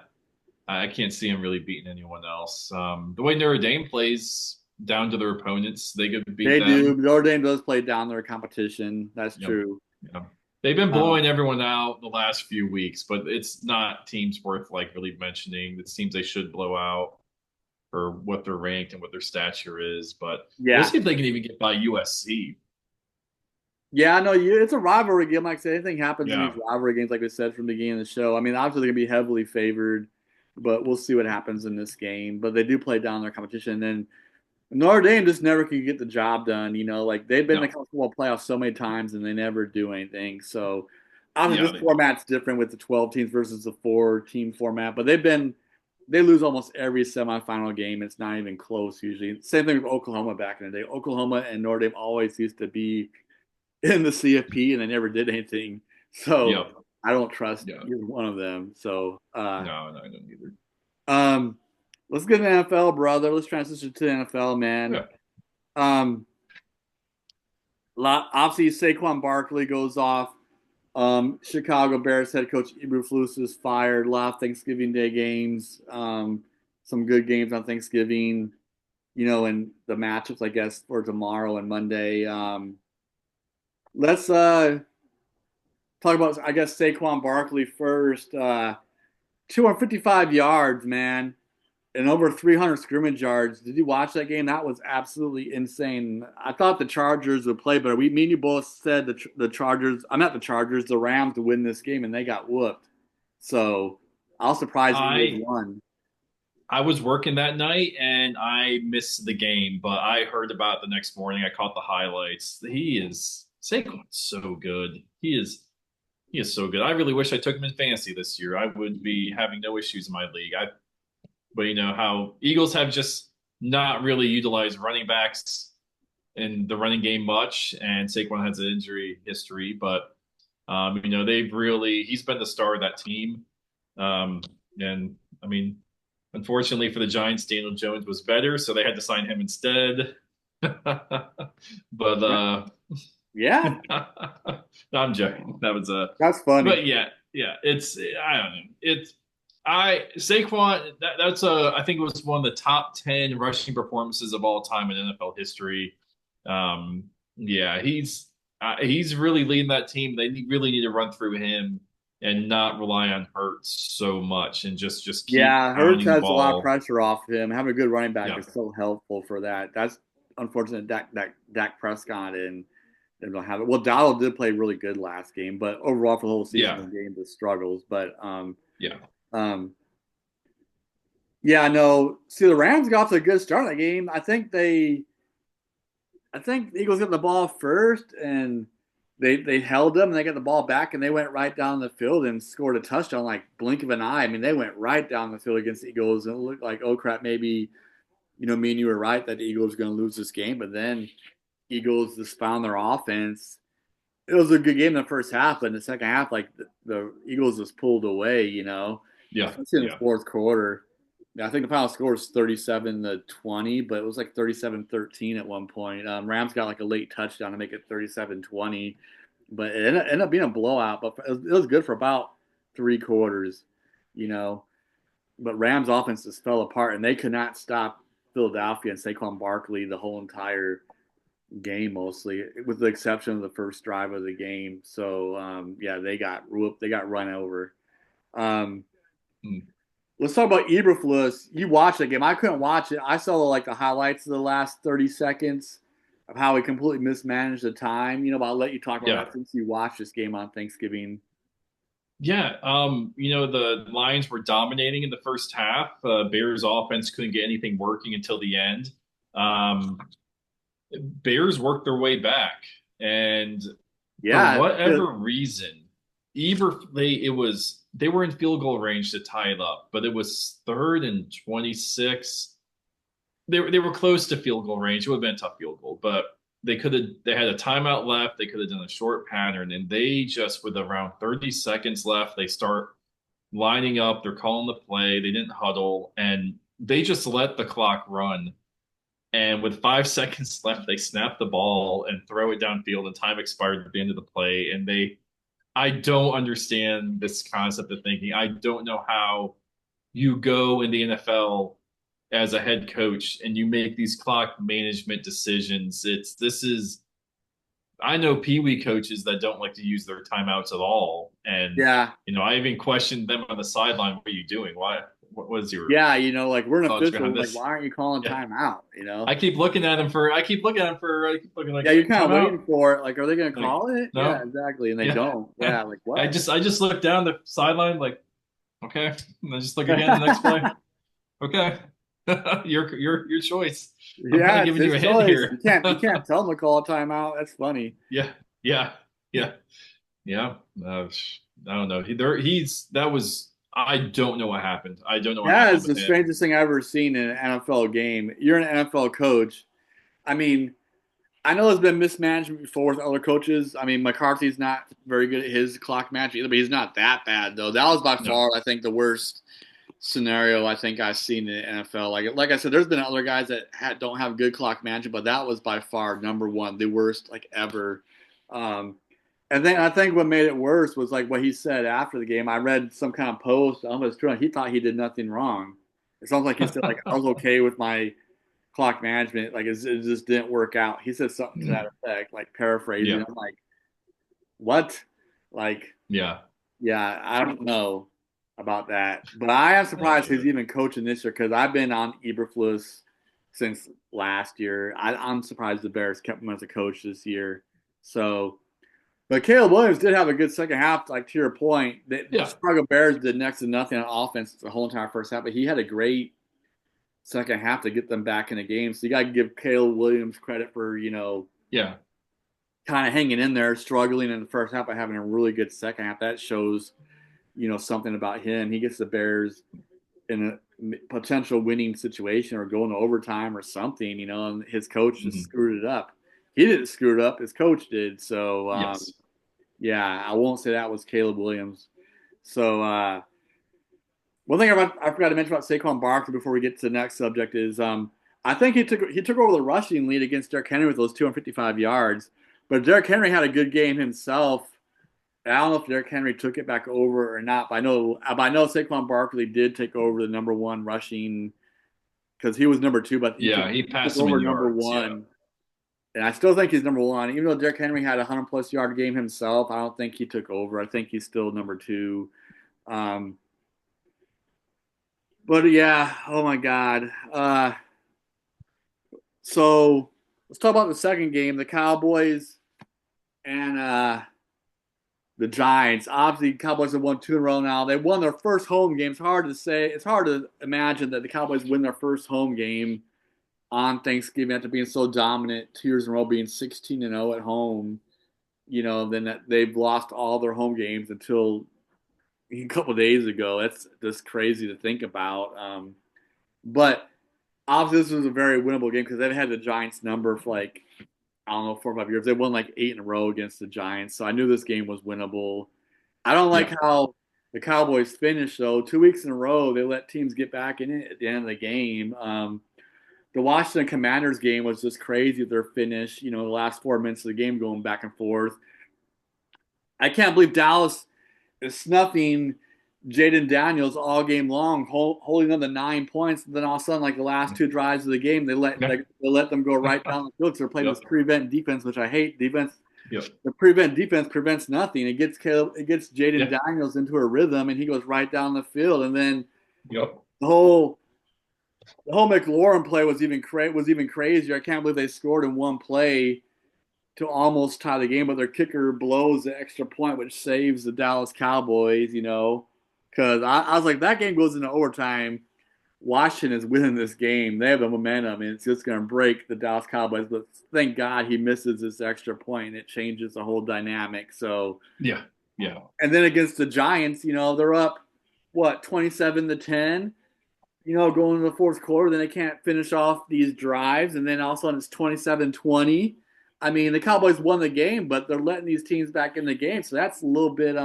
I can't see him really beating anyone else. The way Notre Dame plays down to their opponents, they could beat they do. them. Notre Dame does play down their competition. That's Yep. true. Yeah. They've been Um, blowing everyone out the last few weeks, but it's not teams worth like really mentioning. It's teams they should blow out for what they're ranked and what their stature is. But we'll yeah, see if they can even get by USC. yeah. I know you. It's a rivalry game. Like I said, anything happens in these Yeah. rivalry games, like we said from the beginning of the show. I mean, obviously they're going to be heavily favored, but we'll see what happens in this game. But they do play down their competition. And then Notre Dame just never can get the job done. Like they've been in the No. college football playoffs so many times and they never do anything. So obviously Yeah, this they don't. format's different with the 12 teams versus the 4-team format, but they lose almost every semifinal game. It's not even close usually. Same thing with Oklahoma back in the day. Oklahoma and Notre Dame always used to be in the CFP and they never did anything. So Yep. I don't trust Yeah. either one of them. So No, no, I don't either. um let's get to the NFL, brother. Let's transition to the NFL, man. Yeah. Um, obviously, Saquon Barkley goes off. Chicago Bears head coach Eberflus is fired. A lot of Thanksgiving Day games. Some good games on Thanksgiving. And the matchups, I guess, for tomorrow and Monday. Let's talk about, I guess, Saquon Barkley first. 255 yards, man, and over 300 scrimmage yards. Did you watch that game? That was absolutely insane. I thought the Chargers would play better. Me and you both said the Chargers. I'm not the Chargers. The Rams to win this game, and they got whooped. So I was surprised the Eagles I won. I was working that night and I missed the game, but I heard about it the next morning. I caught the highlights. Saquon's so good. He is so good. I really wish I took him in fantasy this year. I would be having no issues in my league. But you know how Eagles have just not really utilized running backs in the running game much, and Saquon has an injury history, but he's been the star of that team. Um, and I mean, unfortunately for the Giants, Daniel Jones was better, so they had to sign him instead. But Yeah, no, I'm joking. That was that's funny. but yeah, yeah. It's I don't know. It's I Saquon. That's I think it was one of the top 10 rushing performances of all time in NFL history. Yeah, he's really leading that team. Really need to run through him and not rely on Hurts so much and just keep Yeah, Hurts pounding the has a lot of ball. pressure off him. Having a good running back Yeah, is so helpful for that. That's unfortunate. Dak Prescott and don't have it. Well, Donald did play really good last game, but overall for the whole season, yeah, the game just struggles. But yeah, um, yeah, no. See, the Rams got off to a good start in that game. I think the Eagles got the ball first, and they held them, and they got the ball back, and they went right down the field and scored a touchdown like blink of an eye. I mean, they went right down the field against the Eagles, and it looked like, oh crap, maybe me and you were right that the Eagles were going to lose this game, but then Eagles just found their offense. It was a good game in the first half, but in the second half, like the Eagles just pulled away, yeah, especially in the yeah. fourth quarter. I think the final score was 37-20, but it was like 37-13 at one point. Rams got like a late touchdown to make it 37-20, but it ended up being a blowout. But it was good for about three quarters, you know. But Rams offense just fell apart, and they could not stop Philadelphia and Saquon Barkley the whole entire game, mostly, with the exception of the first drive of the game. So yeah, they got run over. Um, Mm. let's talk about Eberflus. You watched that game. I couldn't watch it. I saw like the highlights of the last 30 seconds of how he completely mismanaged the time. But I'll let you talk about Yeah. that since you watched this game on Thanksgiving. Yeah, the Lions were dominating in the first half. Bears offense couldn't get anything working until the end. Um, Bears worked their way back, and for Yeah, whatever reason, they were in field goal range to tie it up, but it was 3rd and 26. They were close to field goal range. It would have been a tough field goal, but they had a timeout left. They could have done a short pattern, and they just with around 30 seconds left, they start lining up. They're calling the play. They didn't huddle, and they just let the clock run. And with 5 seconds left, they snap the ball and throw it downfield, and time expired at the end of the play. I don't understand this concept of thinking. I don't know how you go in the NFL as a head coach and you make these clock management decisions. This is I know Pee Wee coaches that don't like to use their timeouts at all, and yeah, I even questioned them on the sideline. What are you doing? Why? What was your yeah. Like we're an thoughts official. behind Like, this? why aren't you calling Yeah, timeout? I keep looking like Yeah, you're kind of timeout. waiting for it. Like, are they going to Like call it? Yeah, no, exactly. And they yeah. don't. Yeah, like what? I just look down the sideline like okay, and I just look again the next play. Okay, your choice. I'm kind Yeah, of it's giving you his a hint choice. here. You can't tell him to call a timeout. That's funny. Yeah, yeah, yeah, yeah. I don't know. I don't know what happened. I don't know what Yeah, happened it's with the him. strangest thing I've ever seen in an NFL game. You're an NFL coach. I mean, I know there's been mismanagement before with other coaches. I mean, McCarthy's not very good at his clock management either, but he's not that bad though. That was by No. far, I think, the worst scenario I think I've seen in the NFL. Like I said, there's been other guys that don't have good clock management, but that was by far number one, the worst like ever. Um, and then I think what made it worse was like what he said after the game. I read some kind of post on his Twitter. He thought he did nothing wrong. It sounds like he said like I was okay with my clock management. Like it just didn't work out. He said something to that effect, like paraphrasing. Yeah, I'm like, what? Like, yeah. yeah, I don't know about that, but I am surprised he's even coaching this year because I've been on Eberflus since last year. I'm surprised the Bears kept him as a coach this year. So, but Caleb Williams did have a good second half. Like to your point, the Yeah. Chicago Bears did next to nothing on offense the whole entire first half, but he had a great second half to get them back in the game. So you got to give Caleb Williams credit for Yeah. kind of hanging in there, struggling in the first half, but having a really good second half. That shows something about him. He gets the Bears in a potential winning situation or going to overtime or something, and his coach just Hmm. screwed it up. He didn't screw it up, his coach did. So, Yes. yeah, I won't say that was Caleb Williams. So, one thing I forgot to mention about Saquon Barkley before we get to the next subject is I think he took over the rushing lead against Derrick Henry with those 255 yards, but Derrick Henry had a good game himself. I don't know if Derrick Henry took it back over or not, but I know Saquon Barkley did take over the number one rushing because he was number two, but he took Yeah. He he took passed him in over number yards. Yeah. one And I still think he's number one, even though Derrick Henry had a 100+ yard game himself. I don't think he took over. I think he's still number two. Um, but yeah, oh my God. So let's talk about the second game, the Cowboys and the Giants. Obviously, Cowboys have won two in a row now. They won their first home game. It's hard to say. It's hard to imagine that the Cowboys win their first home game on Thanksgiving after being so dominant 2 years in a row, being 16-0 at home. Then they've lost all their home games until a couple of days ago. That's just crazy to think about. But obviously, this was a very winnable game because they've had the Giants number for like, I don't know, 4 or 5 years. They won like 8 in a row against the Giants. So I knew this game was winnable. I don't like Yeah. how the Cowboys finished, though. 2 weeks in a row, they let teams get back in it at the end of the game. The Washington Commanders game was just crazy. Their finish, the last 4 minutes of the game going back and forth. I can't believe Dallas is snuffing Jaden Daniels all game long, holding them to 9 points. And then all of a sudden, like the last two drives of the game, Yeah. they let them go right down the field. So they're playing this Yep. prevent defense, which I hate. Defense, Yep. the prevent defense prevents nothing. It gets Jaden Yeah. Daniels into a rhythm, and he goes right down the field. And then Yep. the whole McLaurin play was even crazier. I can't believe they scored in one play to almost tie the game, but their kicker blows the extra point, which saves the Dallas Cowboys. Because I was like, that game goes into overtime. Washington is winning this game. They have the momentum, and it's just going to break the Dallas Cowboys. But thank God he misses this extra point, and it changes the whole dynamic. So, Yeah. Yeah. and then against the Giants, they're up, what, 27-10, going into the fourth quarter. Then they can't finish off these drives. And then all of a sudden it's 27-20. I mean, the Cowboys won the game, but they're letting these teams back in the game. So that's a little bit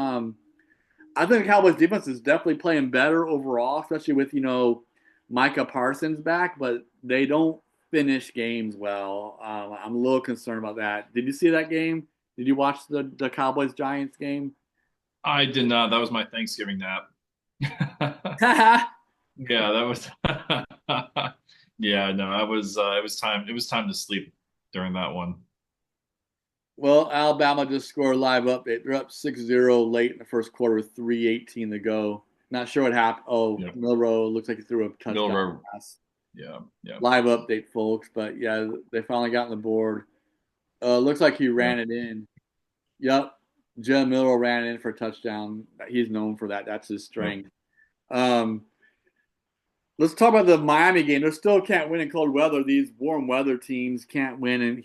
I think the Cowboys defense is definitely playing better overall, especially with, Micah Parsons back, but they don't finish games well. I'm a little concerned about that. Did you see that game? Did you watch the Cowboys Giants game? I did not. That was my Thanksgiving nap. Yeah, that was yeah, no, I was it was time to sleep during that one. Well, Alabama just scored a live update. They're up 6-0 late in the first quarter with 3:18 to go. Not sure what happened. Oh, Yeah. Milrow looks like he threw a touchdown Milrow. pass. Yeah, yeah, Live update, folks. But yeah, they finally got on the board. Looks like he yeah. ran it in. Yep. Jim Milrow ran it in for a touchdown. He's known for that. That's his Yeah. strength. Um, let's talk about the Miami game. They still can't win in cold weather. These warm weather teams can't win, and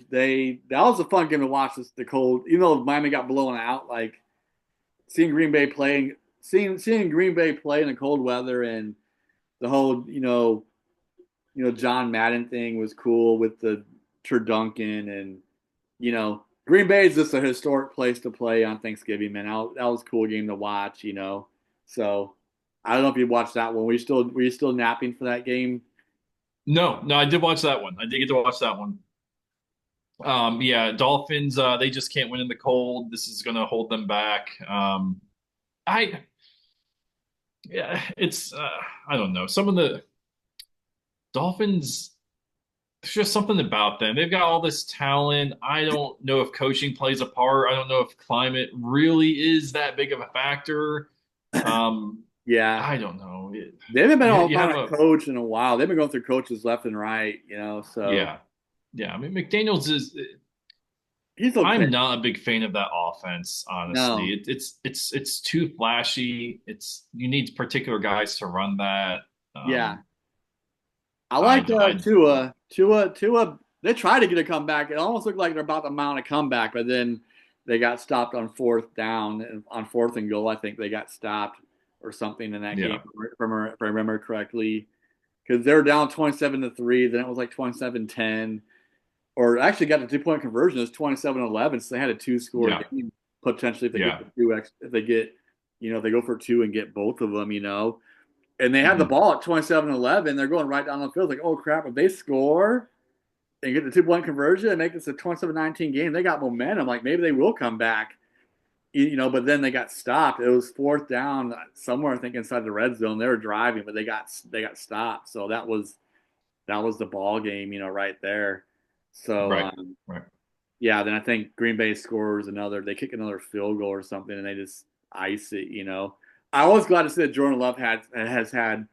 that was a fun game to watch. The cold, even though Miami got blown out, like seeing Green Bay playing, seeing Green Bay play in the cold weather, and the whole John Madden thing was cool with the Turduncan, and Green Bay is just a historic place to play on Thanksgiving, man. That was a cool game to watch. So I don't know if you watched that one. Were you still napping for that game? No, no, I did watch that one. I did get to watch that one. Yeah, Dolphins, they just can't win in the cold. This is gonna hold them back. I yeah, it's I don't know. Some of the Dolphins, there's just something about them. They've got all this talent. I don't know if coaching plays a part. I don't know if climate really is that big of a factor. Um, Yeah, I don't know. they haven't been able to You find have a a coach in a while. They've been going through coaches left and right. So yeah, yeah. I mean, McDaniel's is. he's okay. I'm not a big fan of that offense, honestly. No, It's too flashy. It's you need particular guys to run that. yeah, Um, I I like don't. I Tua. Tua. They tried to get a comeback. It almost looked like they're about to mount a comeback, but then they got stopped on fourth down. On fourth and goal, I think they got stopped or something in that game, yeah, if I remember correctly, because they were down 27-3. Then it was like 27-10, or actually got the 2 point conversion. It was 27-11, so they had a two-score yeah, game potentially if they get yeah. the two X. If they get, if they go for two and get both of them. And they have the Mhm. ball at 27-11. They're going right down the field. Like, oh crap! If they score and get the 2 point conversion and make this a 27-19 game, they got momentum. Like maybe they will come back. But then they got stopped. It was fourth down somewhere, I think, inside the red zone. They were driving, but they got stopped. So that was the ball game, right there. So Right, right. Yeah, then I think Green Bay scores another. They kick another field goal or something, and they just ice it. I was glad to see that Jordan Love has had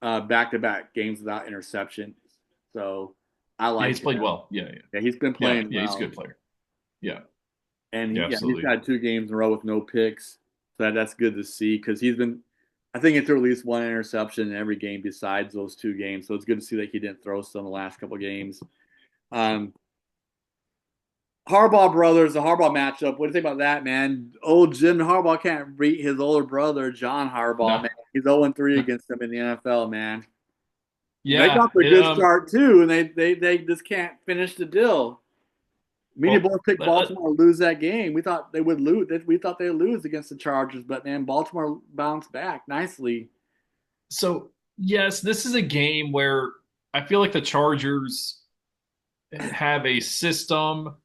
back-to-back games without interception. So I Yeah, like he's played him. well. Yeah, yeah, Yeah, he's been yeah, playing yeah. He's a well, good player. Yeah, and yeah, he's absolutely. had 2 games in a row with no picks. So that's good to see because he's been. I think he threw at least 1 interception in every game besides those 2 games. So it's good to see that he didn't throw some the last couple games. Um, Harbaugh brothers, the Harbaugh matchup. What do you think about that, man? Old Jim Harbaugh can't beat his older brother, John Harbaugh, No, man. He's 0-3 against him in the NFL, man. They yeah. got the good start too, and they just can't finish the deal. Me and Well, both picked Baltimore to lose that game. We thought they would lose. We thought they'd lose against the Chargers, but man, Baltimore bounced back nicely. so yes, this is a game where I feel like the Chargers have a system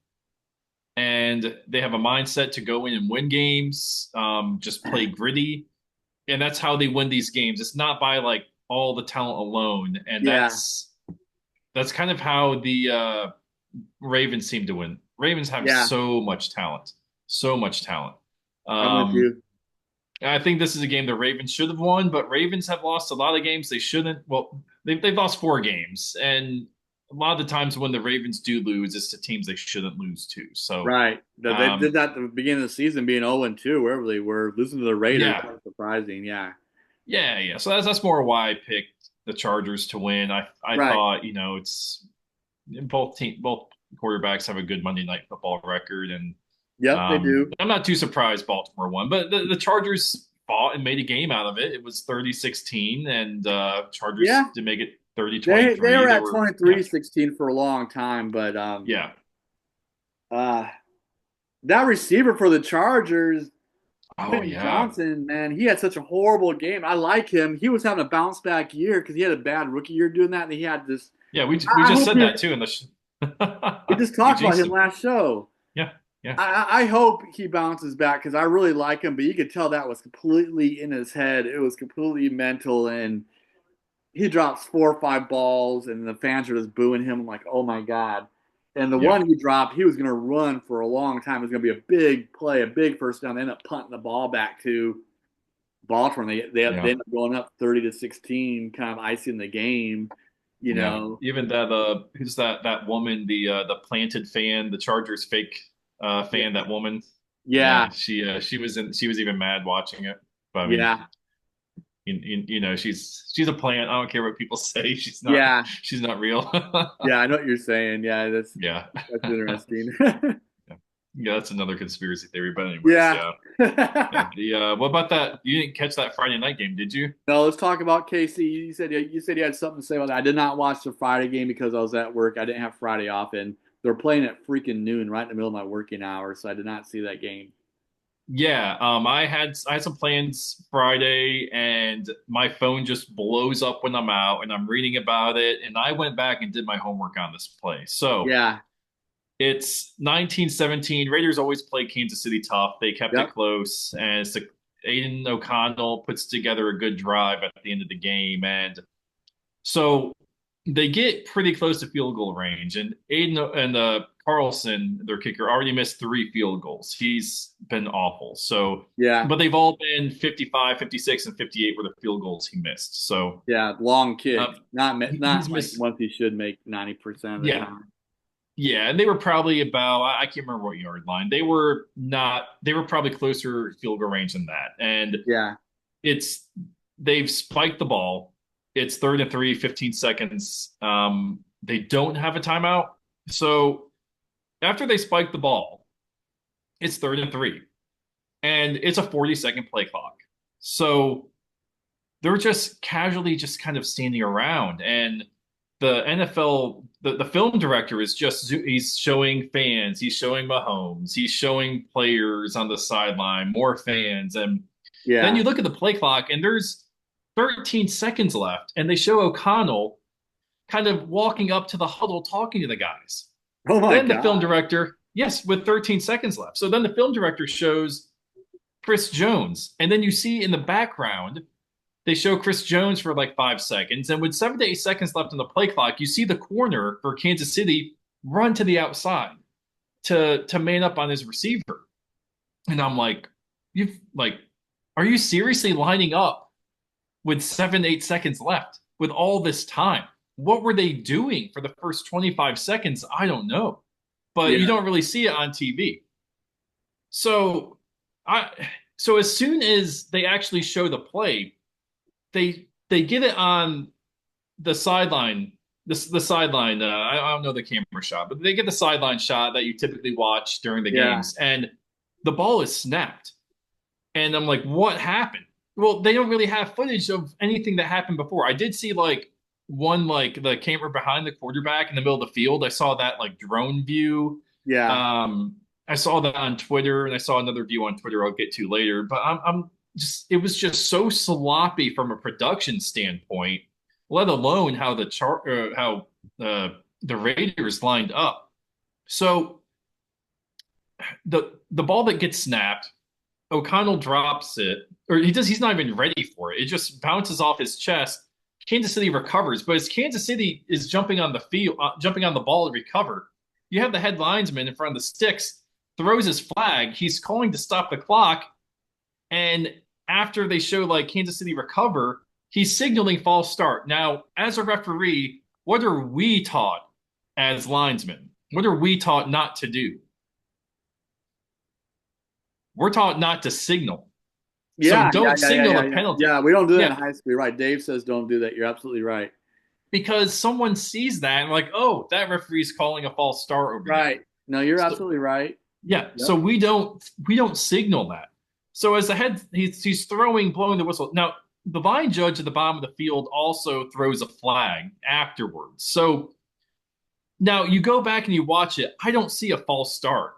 and they have a mindset to go in and win games. Just play gritty, and that's how they win these games. It's not by like all the talent alone, and Yeah, that's kind of how the Ravens seem to win. Ravens have yeah, so much talent, so much talent. I'm with Um, you. I think this is a game the Ravens should have won, but Ravens have lost a lot of games they shouldn't. Well, they've lost 4 games, and a lot of the times when the Ravens do lose, it's to teams they shouldn't lose to. So, Right. They did um, that at the beginning of the season, being 0-2, wherever they were. Losing to the Raiders, yeah, kind of surprising. Yeah. yeah, yeah. So that's more why I picked the Chargers to win. I Right. thought it's both quarterbacks have a good Monday Night Football record, and Yep, they do. I'm not too surprised Baltimore won, but the Chargers fought and made a game out of it. It was 30-16, and Chargers Yeah. did make it They 30-23. were They at were, yeah, 23-16 for a long time, but yeah. uh that receiver for the Chargers, Oh, Quentin yeah. Johnson, man, he had such a horrible game. I like him. He was having a bounce back year because he had a bad rookie year doing that, and he had this. Yeah, we I just hope said that too in the we just we talked about jinxed him him. last show. Yeah, yeah, I hope he bounces back because I really like him, but you could tell that was completely in his head. It was completely mental, and he drops 4 or 5 balls, and the fans are just booing him. I'm like, oh my god! And the yeah, one he dropped, he was going to run for a long time. It was going to be a big play, a big first down. They end up punting the ball back to Baltimore. They yeah, end up going up 30-16, kind of icing the game. You yeah. know, Even that who's that woman, the planted fan, the Chargers fake yeah, fan, that woman. yeah, Yeah, she was even mad watching it. But I mean, yeah, she's a plant. I don't care what people say. yeah. She's not real. Yeah, I know what you're saying. Yeah, Yeah. that's interesting. Yeah. Yeah, that's another conspiracy theory. But anyways, Yeah. yeah. Yeah. The what about that? You didn't catch that Friday night game, did you? No, let's talk about Casey. You said you had something to say about that. I did not watch the Friday game because I was at work. I didn't have Friday off, and they're playing at freaking noon, right in the middle of my working hours, so I did not see that game. Yeah, I had some plans Friday, and my phone just blows up when I'm out, and I'm reading about it, and I went back and did my homework on this play. So Yeah. it's 1917. Raiders always play Kansas City tough. They kept it Yep. close, and Aiden O'Connell puts together a good drive at the end of the game, and so they get pretty close to field goal range. And Aiden and Carlson, their kicker, already missed 3 field goals. He's been awful. So, Yeah. but they've all been 55, 56, and 58 were the field goals he missed. So, Yeah. Long uh, kick. Not he's like missed. ones he should make 90% of the Yeah, time. yeah, and they were probably about, I can't remember what yard line. They were probably closer field goal range than that. And Yeah. it's, they've spiked the ball. It's third and three, 15 seconds. They don't have a timeout. So after they spike the ball, it's third and three, and it's a 40-second play clock. So they're just casually just kind of standing around. And the NFL, the film director is just, he's showing fans, he's showing Mahomes, he's showing players on the sideline, more fans. And then Yeah. you look at the play clock and there's 13 seconds left, and they show O'Connell kind of walking up to the huddle talking to the guys. Oh my Then the film God. director, yes, with 13 seconds left. So then the film director shows Chris Jones. And then you see in the background, they show Chris Jones for like 5 seconds. And with 7 to 8 seconds left on the play clock, you see the corner for Kansas City run to the outside to man up on his receiver. And I'm like, you've like, are you seriously lining up with 7, 8 seconds left with all this time? What were they doing for the first 25 seconds? I don't know. But you Yeah. don't really see it on TV. So I so as soon as they actually show the play, they get it on the sideline. The sideline. I don't know the camera shot, but they get the sideline shot that you typically watch during the Yeah. games, and the ball is snapped. And I'm like, what happened? Well, they don't really have footage of anything that happened before. I did see like one like the camera behind the quarterback in the middle of the field. I saw that like drone view. Yeah. Um, I saw that on Twitter, and I saw another view on Twitter I'll get to later. But I'm just it was just so sloppy from a production standpoint, let alone how the Raiders lined up. So the ball that gets snapped, O'Connell drops it, or he's not even ready for it. It just bounces off his chest. Kansas City recovers, but as Kansas City is jumping on the field, jumping on the ball to recover, you have the head linesman in front of the sticks, throws his flag. He's calling to stop the clock. And after they show like Kansas City recover, he's signaling false start. Now, as a referee, what are we taught as linesmen? What are we taught not to do? We're taught not to signal. So Yeah. Yeah. don't Yeah. Yeah. signal Yeah. the Yeah. penalty. Yeah. We don't do that in Yeah, high school. You're right. Dave says don't do that. You're absolutely right. because someone sees that and like, oh, that referee's calling a false start over there. Right. No, you're So absolutely right. yeah, so Yep. we don't signal that. So as the head, he's throwing, blowing the whistle. Now the line judge at the bottom of the field also throws a flag afterwards. So now you go back and you watch it. I don't see a false start.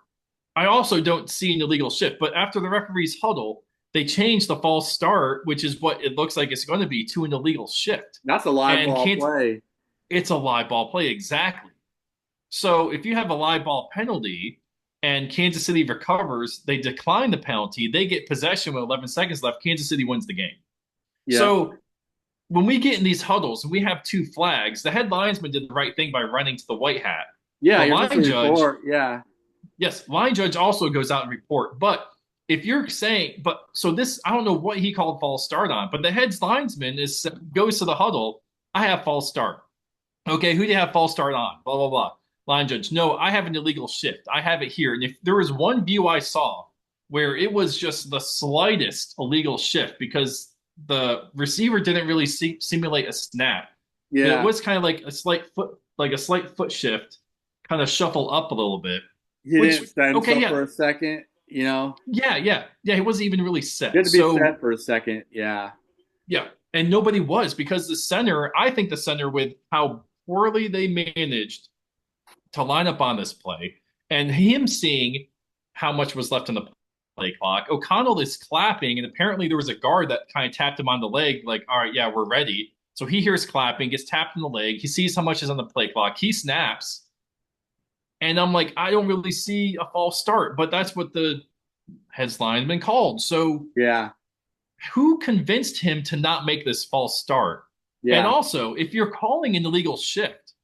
I also don't see an illegal shift. But after the referees huddle, they change the false start, which is what it looks like it's going to be, to an illegal shift. That's a live And ball can't play. it's a live ball play exactly. So if you have a live ball penalty and Kansas City recovers, they decline the penalty, they get possession with 11 seconds left. Kansas City wins the game. Yeah. So when we get in these huddles and we have two flags, the head linesman did the right thing by running to the white hat. Yeah. The You're supposed to line judge, report. Yeah. yes, line judge also goes out and report. But if you're saying, but so this, I don't know what he called false start on, but the head linesman goes to the huddle. I have false start. Okay, who do you have false start on? Blah blah blah. Line judge, no, I have an illegal shift. I have it here. And if there was one view I saw where it was just the slightest illegal shift because the receiver didn't really simulate a snap. It Yeah. was kind of like a slight foot shift, kind of shuffle up a little bit. He Which didn't set okay, himself yeah, for a second, you know. yeah. He wasn't even really He set. had to be So set for a second. Yeah. yeah, and nobody was because the center. I think the center with how poorly they managed to line up on this play and him seeing how much was left in the play clock. O'Connell is clapping, and apparently there was a guard that kind of tapped him on the leg, like, all right, yeah, we're ready. So he hears clapping, gets tapped in the leg. He sees how much is on the play clock. He snaps. And I'm like, I don't really see a false start, but that's what the headline's been called. So Yeah. who convinced him to not make this false start? And Yeah. also, if you're calling an illegal shift,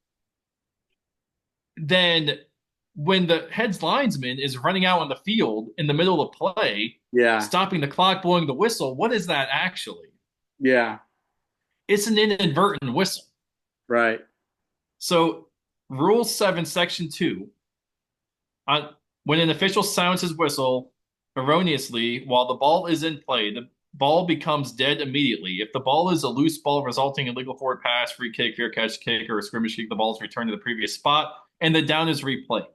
then when the heads linesman is running out on the field in the middle of play, Yeah. stopping the clock, blowing the whistle, what is that actually? Yeah. It's an inadvertent whistle. Right. So, Rule 7, Section 2, when an official sounds his whistle erroneously while the ball is in play, the ball becomes dead immediately. If the ball is a loose ball resulting in legal forward pass, free kick, fair catch kick, or a scrimmage kick, the ball is returned to the previous spot and the down is replayed.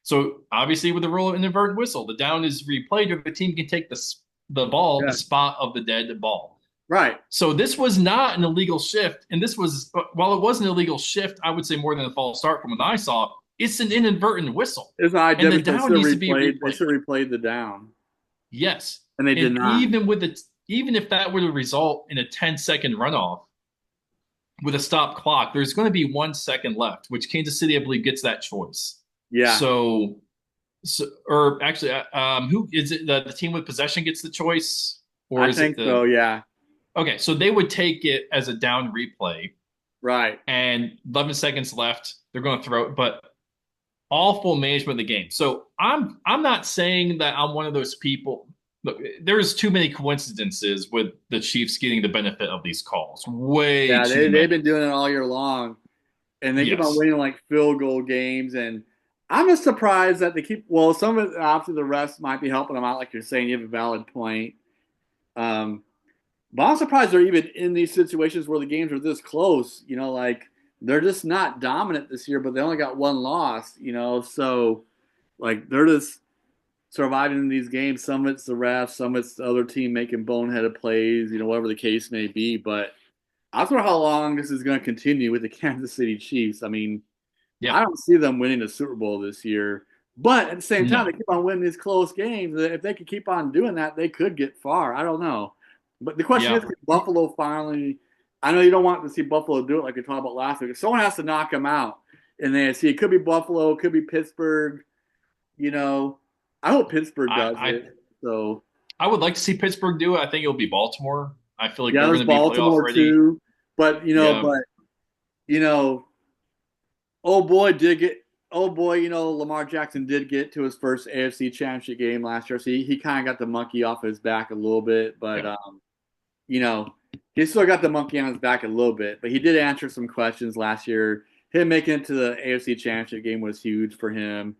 So obviously, with the rule of inadvertent whistle, the down is replayed, or the team can take the ball, the Yeah. spot of the dead ball. Right. So this was not an illegal shift, and this was while it was an illegal shift, I would say more than a false start from what I saw. It's an inadvertent whistle, It's not and the identical. down needs to be They replayed. should have replayed the down, Yes, and they did and not. even if that were to result in a 10-second runoff with a stop clock, there's going to be 1 second left, which Kansas City, I believe, gets that choice. Yeah. So, or actually, who is it? The team with possession gets the choice, or I is it think so. Yeah. Okay, so they would take it as a down replay, Right. and 11 seconds left. They're going to throw it, but awful management of the game. So I'm not saying that I'm one of those people. Look, there's too many coincidences with the Chiefs getting the benefit of these calls. Way Yeah, too they've many. been doing it all year long, and they keep on Yes. winning like field goal games. And I'm just surprised that they keep. Well, some of it after the rest might be helping them out, like you're saying. You have a valid point. Um, but I'm surprised they're even in these situations where the games are this close. Like they're just not dominant this year, but they only got one loss. So like they're just surviving in these games. Some of it's the refs, some of it's the other team making boneheaded plays. Whatever the case may be. But I don't know how long this is going to continue with the Kansas City Chiefs. I mean, I Yeah. don't see them winning the Super Bowl this year. But at the same time, they No. keep on winning these close games. If they could keep on doing that, they could get far. I don't know. But the question is, Yeah. can Buffalo finally? I know you don't want to see Buffalo do it like we talked about last week. Someone has to knock them out in the AFC. It could be Buffalo, it could be Pittsburgh. You know, I hope Pittsburgh I, does I it. So I would like to see Pittsburgh do it. I think it'll be Baltimore. I feel like yeah, they're there's going to be playoff Baltimore ready. too. But Yeah. you know, oh boy, did get oh boy, Lamar Jackson did get to his first AFC Championship game last year, so he kind of got the monkey off his back a little bit, but Yeah. you know, he still got the monkey on his back a little bit, but he did answer some questions last year. Him making it to the AFC Championship game was huge for him.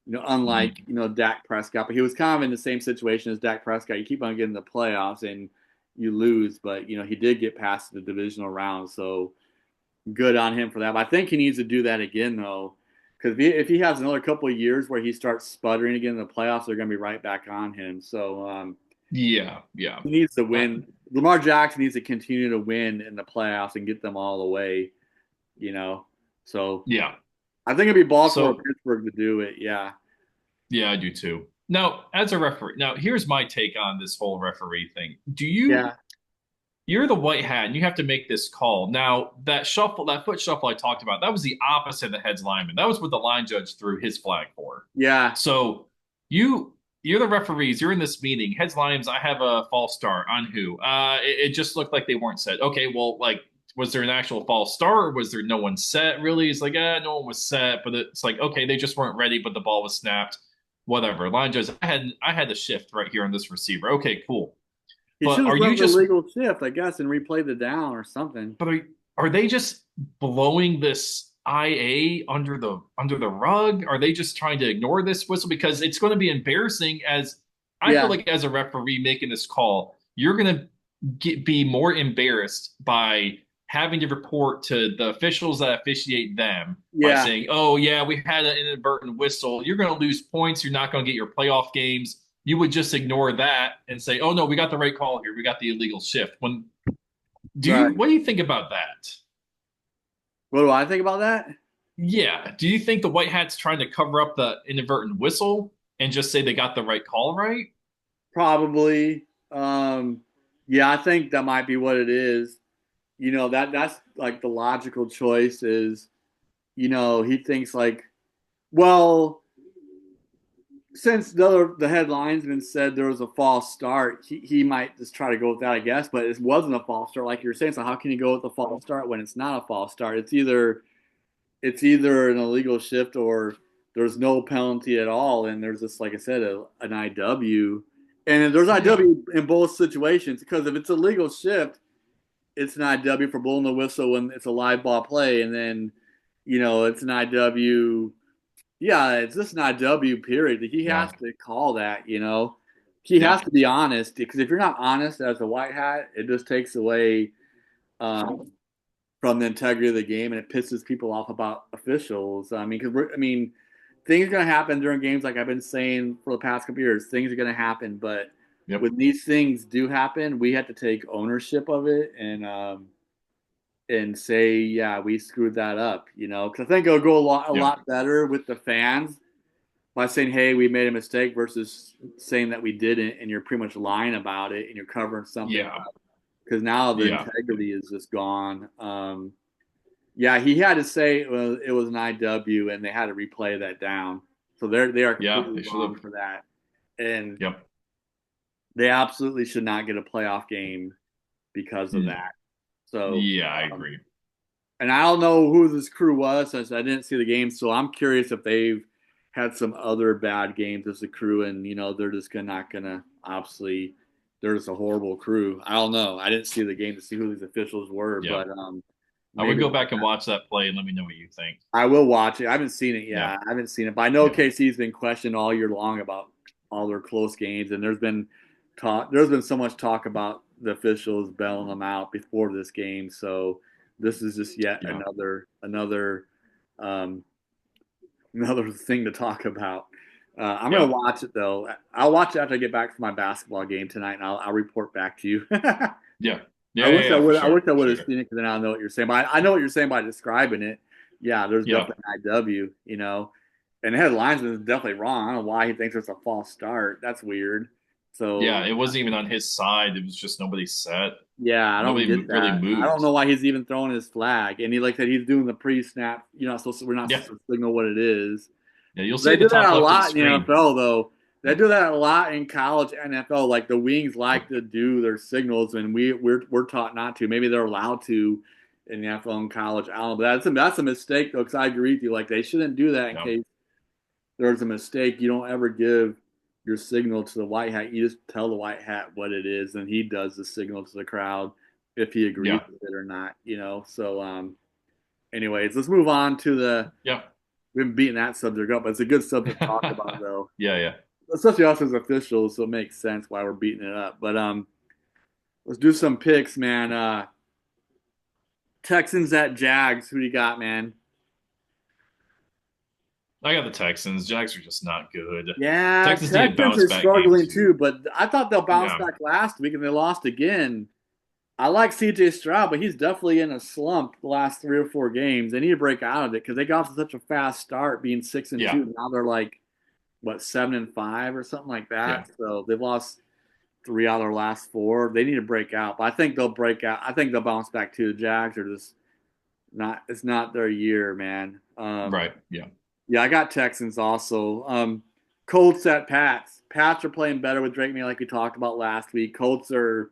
Unlike Mhm. Dak Prescott, but he was kind of in the same situation as Dak Prescott. You keep on getting the playoffs and you lose, but he did get past the divisional round, so good on him for that. But I think he needs to do that again though, because if he has another couple of years where he starts sputtering again in the playoffs, they're going to be right back on him. So Yeah. Yeah. he needs to Uh, win. Lamar Jackson needs to continue to win in the playoffs and get them all the way. You know, so yeah. I think it'd be Baltimore or So Pittsburgh to do it. Yeah, yeah, I do too. Now, as a referee, now here's my take on this whole referee thing. yeah, You're the white hat and you have to make this call. Now, that foot shuffle I talked about, that was the opposite of the heads lineman. That was what the line judge threw his flag for. yeah. So you you're the referees. You're in this meeting. Heads linemen, I have a false start on who? It just looked like they weren't set. Okay, well, like, was there an actual false start or was there no one set? Really, it's like, no one was set. But it's like, okay, they just weren't ready, but the ball was snapped. Whatever. Line judge, I had the shift right here on this receiver. Okay, cool. He But should have are you went with the just legal shift, I guess, and replayed the down or something. but are they just blowing this IA under the rug? Are they just trying to ignore this whistle? Because it's going to be embarrassing as I feel Yeah, like as a referee making this call, you're going to be more embarrassed by having to report to the officials that officiate them by yeah, saying, "Oh yeah, we had an inadvertent whistle." You're going to lose points. You're not going to get your playoff games. You would just ignore that and say, "Oh no, we got the right call here. We got the illegal shift." When right. what do you think about that? What do I think about that? Yeah. Do you think the White Hats trying to cover up the inadvertent whistle and just say they got the right call right? Probably. Yeah, I think that might be what it is. That's like the logical choice is, he thinks like, well, since the headlinesman said there was a false start, he might just try to go with that, I guess. But it wasn't a false start, like you're saying. So how can you go with a false start when it's not a false start? It's either an illegal shift or there's no penalty at all, and there's just like I said, an IW, and there's Yeah. IW in both situations because if it's a legal shift, it's an IW for blowing the whistle when it's a live ball play, and then it's an IW. Yeah, it's just an IW. Period. He Yeah. has to call that. He Yeah. has to be honest because if you're not honest as a white hat, it just takes away um, from the integrity of the game, and it pisses people off about officials. I mean, things are going to happen during games, like I've been saying for the past couple years. Things are going to happen, but Yep. when these things do happen, we have to take ownership of it and say, yeah, we screwed that up. Because I think it'll go a Yeah. lot better with the fans by saying, hey, we made a mistake versus saying that we didn't, and you're pretty much lying about it and you're covering something Yeah. up because now the Yeah. integrity is just gone. Yeah, he had to say it was an IW, and they had to replay that down. So they are Yeah. completely They should wrong have. for that, and Yep. they absolutely should not get a playoff game because of Hmm. that. So, Yeah, I agree. and I don't know who this crew was since I didn't see the game, so I'm curious if they've had some other bad games as a crew, and they're just not gonna obviously. They're just a horrible crew. I don't know. I didn't see the game to see who these officials were, Yeah. but I would maybe go back and watch that play and let me know what you think. I will watch it. I haven't seen it yet. Yeah. I haven't seen it, but I know Yeah. KC's been questioned all year long about all their close games, and there's been talk. There's been so much talk about the officials bailing them out before this game. So this is just yet Yeah. um, another thing to talk about. I'm gonna Yeah. watch it though. I'll watch it after I get back from my basketball game tonight, and I'll report back to you. Yeah. I Yeah. Yeah. wish I Yeah. For would. I sure. wish I For would have sure. seen it because then I know what you're saying. But I know what you're saying by describing it. Yeah, there's Yeah. definitely an IW. And the head linesman is definitely wrong. I don't know why he thinks it's a false start. That's weird. So Yeah. It wasn't even on his side. It was just nobody set. yeah, I don't Nobody get really that. I don't moved. know why he's even throwing his flag. And he like said he's doing the pre-snap. We're not Yeah. supposed to signal what it is. Yeah. You'll see They at the do that top a left of the lot in the screen. NFL, though. They do that a lot in college NFL. Like the wings like to do their signals, and we're taught not to. Maybe they're allowed to in the NFL and college. I don't know, but that's a mistake though. Because I agree with you. Like they shouldn't do that in Yeah. case there's a mistake. You don't ever give your signal to the white hat. You just tell the white hat what it is, and he does the signal to the crowd if he agrees Yeah. with it or not. So anyways, let's move on to the. Yeah. We've been beating that subject up, but it's a good subject to talk about though, Yeah. Yeah. especially us as officials, so it makes sense why we're beating it up. But let's do some picks, man. Texans at Jags. Who do you got, man? I got the Texans. Jags are just not good. Yeah, Texans need a Texans bounce are back game struggling too. too, but I thought they'll bounce Yeah. back last week and they lost again. I like CJ Stroud, but he's definitely in a slump the last 3 or 4 games. They need to break out of it because they got off to such a fast start, being 6-2. Yeah. Now they're like what 7-5 or something like Yeah. that. So they've lost 3 out of their last 4. They need to break out, but I think they'll break out. I think they'll bounce back too. The Jags are just not. It's not their year, man. Right. Yeah. Yeah, I got Texans also. Colts at Pats. Pats are playing better with Drake May, like we talked about last week. Colts are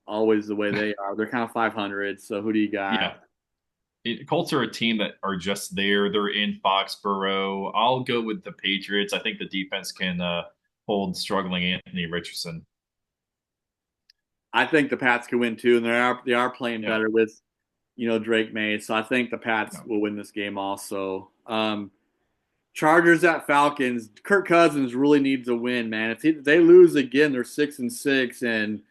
always the way they are. They're kind of 500. So who do you got? Yeah. Colts are a team that are just there. They're in Foxborough. I'll go with the Patriots. I think the defense can hold struggling Anthony Richardson. I think the Pats can win too, and they are playing Yeah. better with Drake May. So I think the Pats No. will win this game also. Chargers at Falcons. Kirk Cousins really needs a win, man. If they lose again, they're 6-6, and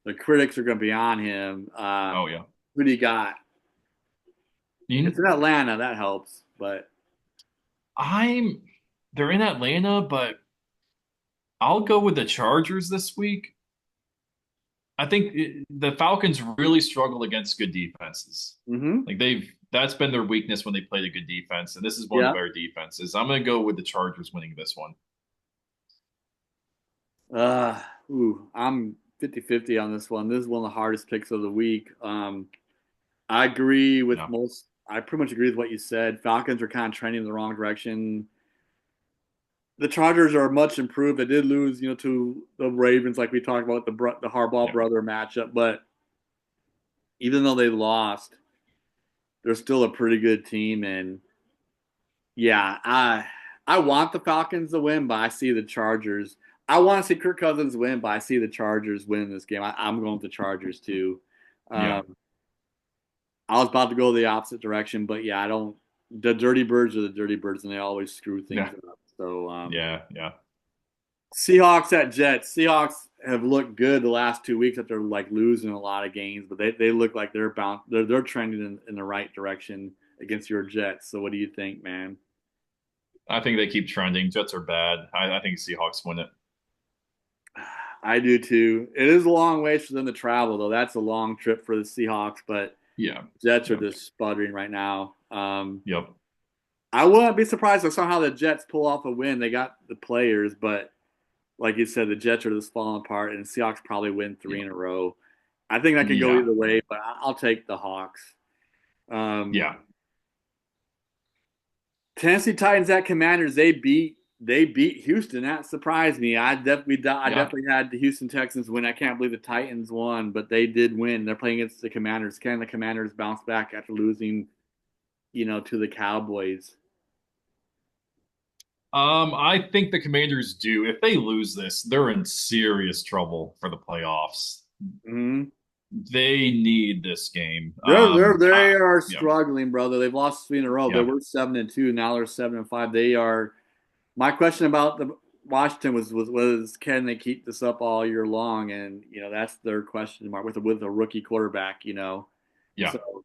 the critics are going to be on him. Oh yeah. Who do you got? It's You, in Atlanta. That helps, but I'm. They're in Atlanta, but I'll go with the Chargers this week. I think the Falcons really struggle against good defenses. mm-hmm. Like that's been their weakness when they played a good defense, and this is one of Yeah. the better defenses. I'm going to go with the Chargers winning this one. Uh, I'm 50-50 on this one. This is one of the hardest picks of the week. I agree with Yeah, most. I pretty much agree with what you said. Falcons are kind of trending in the wrong direction. The Chargers are much improved. They did lose, to the Ravens, like we talked about the Harbaugh yeah, brother matchup. But even though they lost, they're still a pretty good team. And yeah, I want the Falcons to win, but I see the Chargers. I want to see Kirk Cousins win, but I see the Chargers win this game. I'm going with the Chargers too. yeah, Um, I was about to go the opposite direction, but yeah, I don't. The Dirty Birds are the Dirty Birds, and they always screw things yeah, up. So yeah, yeah, Seahawks at Jets. Seahawks have looked good the last 2 weeks after like losing a lot of games, but they look like they're bound. They're trending in the right direction against your Jets. So what do you think, man? I think they keep trending. Jets are bad. I think Seahawks win it. I do too. It is a long ways for them to travel, though. That's a long trip for the Seahawks, but Yeah, Jets are yep, just sputtering right now. yep, I wouldn't be surprised if somehow the Jets pull off a win. They got the players, but like you said, the Jets are just falling apart, and the Seahawks probably win three yep, in a row. I think that could go yeah, either way, but I'll take the Hawks. Um, yeah, Tennessee Titans at Commanders. They beat Houston. That surprised me. I yeah. definitely had the Houston Texans win. I can't believe the Titans won, but they did win. They're playing against the Commanders. Can the Commanders bounce back after losing to the Cowboys. I think the Commanders do. If they lose this, they're in serious trouble for the playoffs. Hmm. They need this game. They are Yeah, struggling, brother. They've lost three in a row. They yeah, were 7-2. Now they're 7-5. They are. My question about the Washington was can they keep this up all year long? And that's their question mark with a rookie quarterback. yeah. So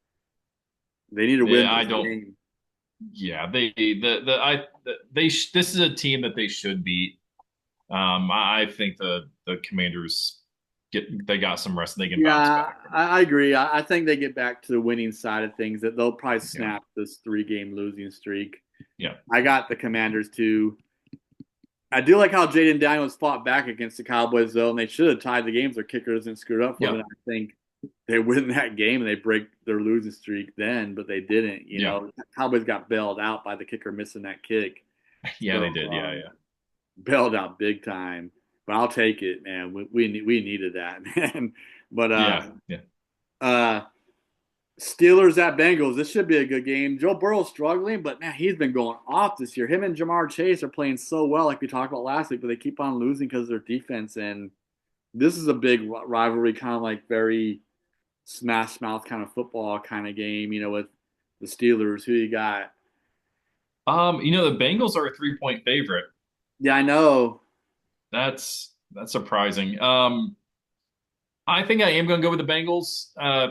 they need to win I this don't. game. Yeah, this is a team that they should beat. I think the Commanders they got some rest and they can bounce Yeah, back from I agree. I think they get back to the winning side of things. That they'll probably it. Yeah, snap this three-game losing streak. yeah, I got the Commanders too. I do like how Jaden Daniels fought back against the Cowboys though, and they should have tied the games. Their kicker isn't screwed up for them. yep, And I think they win that game and they break their losing streak then, but they didn't. yeah, Cowboys got bailed out by the kicker missing that kick. yeah. So They did. Yeah, yeah, bailed out big time. But I'll take it, man. We needed that, man. But yeah, yeah. uh Steelers at Bengals. This should be a good game. Joe Burrow's struggling, but man, he's been going off this year. Him and Jamar Chase are playing so well, like we talked about last week, but they keep on losing because of their defense. And this is a big rivalry, kind of like very smash mouth kind of football kind of game, with the Steelers. Who you got? The Bengals are a 3-point favorite. Yeah, I know. That's surprising. I think I am going to go with the Bengals.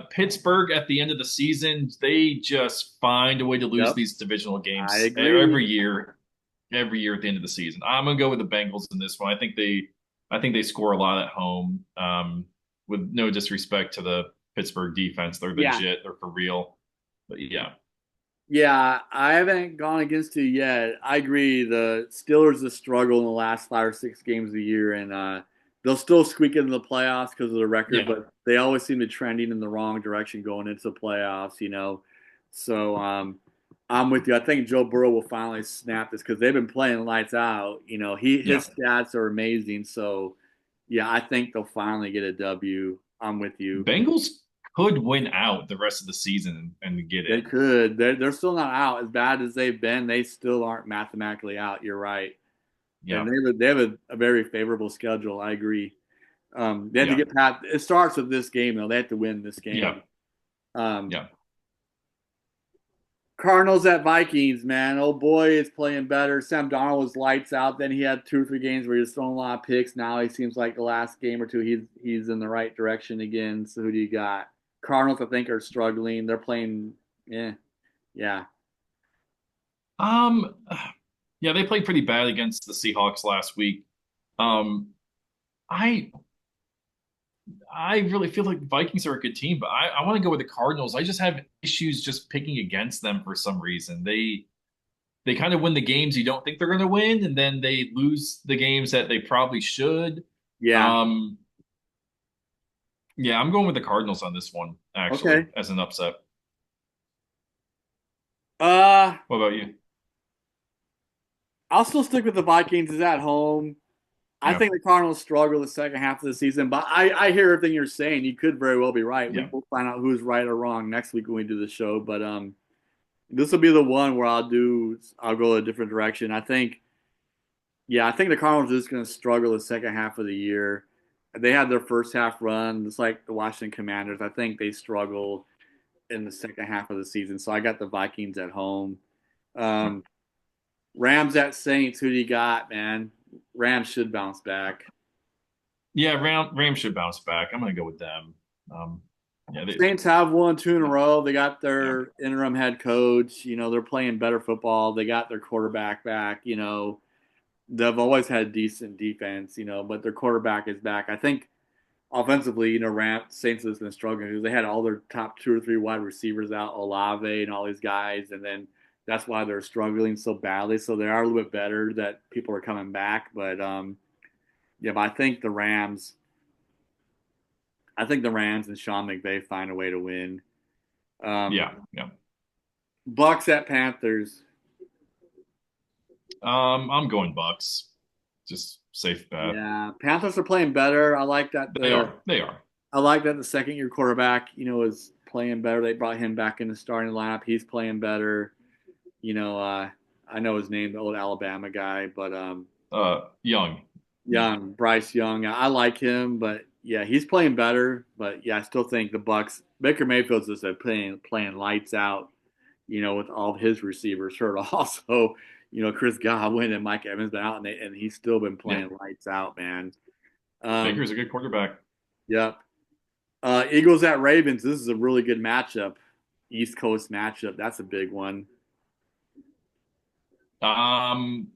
Pittsburgh at the end of the season, they just find a way to lose Yep, these divisional I games agree. every year at the end of the season. I'm going to go with the Bengals in this one. I think they score a lot at home. With no disrespect to the Pittsburgh defense, they're Yeah, legit, they're for real. But yeah, yeah, I haven't gone against you yet. I agree. The Steelers have struggled in the last 5 or 6 games of the year, and they'll still squeak into the playoffs because of the record, yeah, but they always seem to be trending in the wrong direction going into the playoffs. So I'm with you. I think Joe Burrow will finally snap this because they've been playing lights out. yeah. His stats are amazing. So yeah, I think they'll finally get a W. I'm with you. Bengals could win out the rest of the season and get They in. could. They're still not out as bad as they've been. They still aren't mathematically out. You're right, and Yeah, they have a very favorable schedule. I agree. They have to yeah, get past. It starts with this game though. They have to win this yeah, game. Um, yeah. Cardinals at Vikings, man. Oh boy, it's playing better. Sam Darnold was lights out. Then he had 2 or 3 games where he was throwing a lot of picks. Now he seems like the last game or two he's in the right direction again. So who do you got? Cardinals, I think, are struggling. They're playing. Yeah, yeah. Um, yeah, they played pretty bad against the Seahawks last week. Um, I I really feel like Vikings are a good team, but I want to go with the Cardinals. I just have issues just picking against them for some reason. They kind of win the games you don't think they're going to win, and then they lose the games that they probably should. Yeah. Um, yeah, I'm going with the Cardinals on this one, actually, Okay. as an upset. Uh, What about you? I'll still stick with the Vikings. Is at home. I Yeah, think the Cardinals struggle the second half of the season, but I hear everything you're saying. You could very well be right. yeah, We'll find out who's right or wrong next week when we do the show. But this will be the one where I'll go a different direction. I think the Cardinals are just going to struggle the second half of the year. They had their first half run, just like the Washington Commanders. I think they struggle in the second half of the season. So I got the Vikings at home. Um, Rams at Saints. Who do you got, man? Rams should bounce back. yeah. Rams should bounce back. I'm going to go with them. Um, yeah, Saints have won 2 in a row. They got yeah, their interim head coach. They're playing better football. They got their quarterback back. They've always had decent defense. But their quarterback is back. I think offensively, Saints has been struggling because they had all their top 2 or 3 wide receivers out, Olave and all these guys, and then that's why they're struggling so badly. So they are a little bit better that people are coming back, but yeah, but I think the Rams and Sean McVay find a way to win. Um, yeah, yeah. Bucks at Panthers. I'm going Bucks. Just safe bet. Yeah, Panthers are playing better. I like that They the are. They are. I like that the second year quarterback, is playing better. They brought him back in the starting lineup. He's playing better. You know, I know his name, the old Alabama guy, but Young. Yeah. Young, Bryce Young. I like him, but yeah, he's playing better. But yeah, I still think the Bucks. Baker Mayfield's just playing lights out. You know, with all of his receivers hurt. Also, you know, Chris Godwin and Mike Evans been out, and he's still been Yeah. playing lights out, man. Baker's a good quarterback. Yep. Eagles at Ravens. This is a really good matchup. East Coast matchup. That's a big one. Um,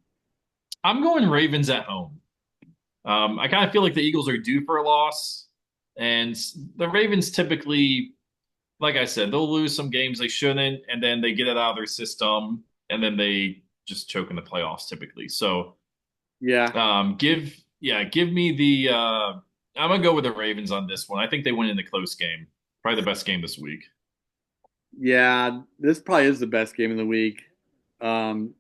I'm going Ravens at home. I kind of feel like the Eagles are due for a loss, and the Ravens typically, like I said, they'll lose some games they shouldn't, and then they get it out of their system, and then they just choke in the playoffs typically. So, Yeah. give me the. I'm gonna go with the Ravens on this one. I think they win in the close game, probably the best game this week. Yeah. This probably is the best game of the week. Um,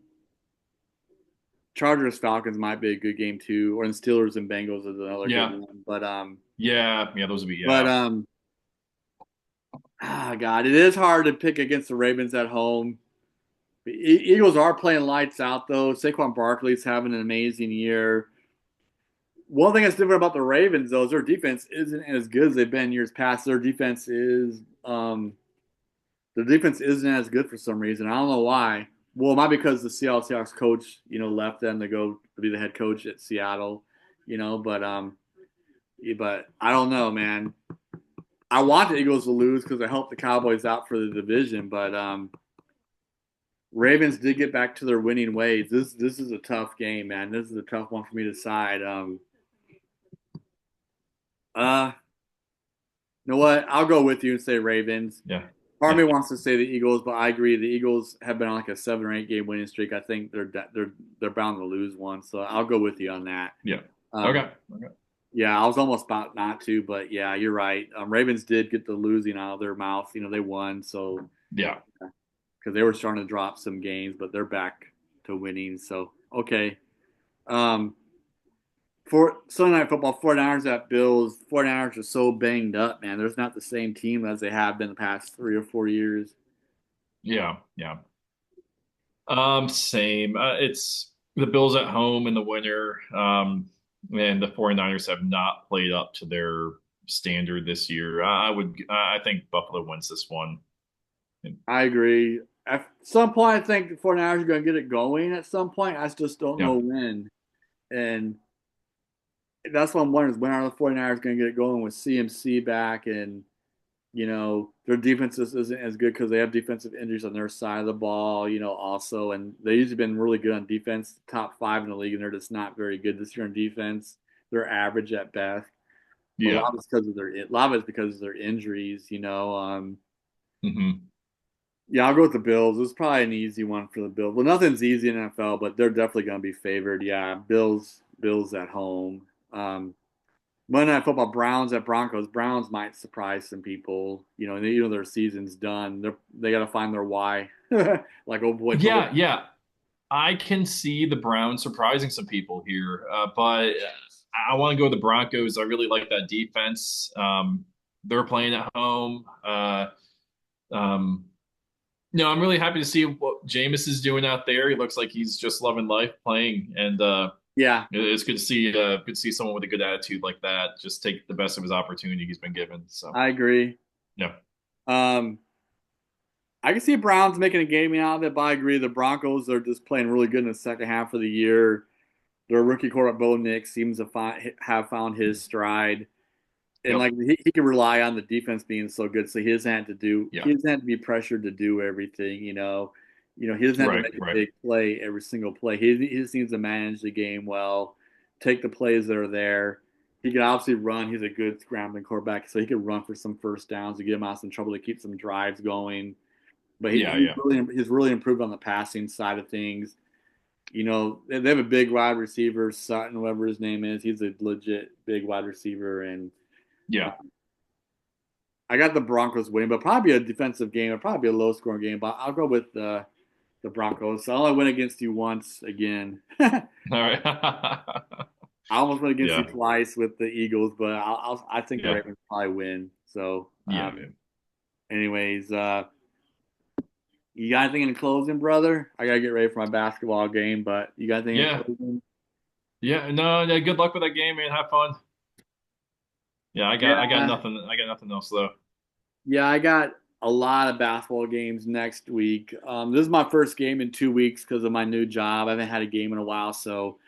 Chargers Falcons might be a good game too, or the Steelers and Bengals is another good Yeah, one. yeah, those would be But yeah, God, it is hard to pick against the Ravens at home. The Eagles are playing lights out though. Saquon Barkley's having an amazing year. One thing that's different about the Ravens though is their defense isn't as good as they've been years past. Their defense isn't as good for some reason. I don't know why. Well, it might be because the Seattle Seahawks coach, you know, left them to go to be the head coach at Seattle, you know. But I don't know, man. I want the Eagles to lose because I helped the Cowboys out for the division, but Ravens did get back to their winning ways. This is a tough game, man. This is a tough one for me to decide. Uh, you know what? I'll go with you and say Ravens. yeah, Part of yeah, me wants to say the Eagles, but I agree. The Eagles have been on like a 7 or 8 game winning streak. I think they're bound to lose one, so I'll go with you on that. yeah. Um, Okay, okay. yeah, I was almost about not to, but yeah, you're right. Ravens did get the losing out of their mouth. You know, they won, so Yeah. because they were starting to drop some games, but they're back to winning. So okay. Um, for Sunday Night Football, 49ers at Bills. 49ers are so banged up, man. There's not the same team as they have been the past 3 or 4 years. Yeah, yeah. Same. It's the Bills at home in the winter. And the 49ers have not played up to their standard this year. I think Buffalo wins this one. I agree. At some point, I think the 49ers are going to get it going at some point. I just don't know Yeah, when. And that's what I'm wondering is when are the 49ers going to get it going with CMC back and, you know, their defense isn't as good because they have defensive injuries on their side of the ball, you know, also. And they've usually been really good on defense, top five in the league, and they're just not very good this year on defense. They're average at best. But yeah. a lot of it's because of their injuries, you know. Hmm. Yeah, I'll go with the Bills. It's probably an easy one for the Bills. Well, nothing's easy in NFL, but they're definitely going to be favored. Yeah, Bills at home. Monday Night Football, Browns at Broncos. Browns might surprise some people. You know their season's done. They got to find their why. Like old boy told. Yeah, yeah. I can see the Browns surprising some people here, but I want to go with the Broncos. I really like that defense. They're playing at home. Um, No, I'm really happy to see what Jameis is doing out there. He looks like he's just loving life playing, and Yeah, it's good to see someone with a good attitude like that just take the best of his opportunity he's been given. So, I agree. yeah, Um, I can see Browns making a game out of it, but I agree the Broncos are just playing really good in the second half of the year. Their rookie quarterback Bo Nix seems to have found his stride. And yep, like he can rely on the defense being so good, so yeah, he doesn't have to be pressured to do everything. He doesn't have to right, make a right, big play every single play. He just needs to manage the game well, take the plays that are there. He can obviously run. He's a good scrambling quarterback, so he can run for some first downs to get him out of some trouble to keep some drives going. But yeah, yeah, he's really improved on the passing side of things. You know, they have a big wide receiver, Sutton, whatever his name is. He's a legit big wide receiver, and yeah, I got the Broncos winning, but probably a defensive game. It'll probably be a low scoring game, but I'll go with the Broncos. So I'll only win against you once again. I all right, almost went against you yeah, twice with the Eagles, but I think the yeah, Ravens probably win. So yeah, man. Anyways, you got anything in closing, brother? I gotta get ready for my basketball game, but you got anything in Yeah. closing? Yeah. No, yeah, good luck with that game, man. Have fun. Yeah, I got Yeah, nothing. I got nothing else though. yeah, I got a lot of basketball games next week. This is my first game in 2 weeks because of my new job. I haven't had a game in a while, so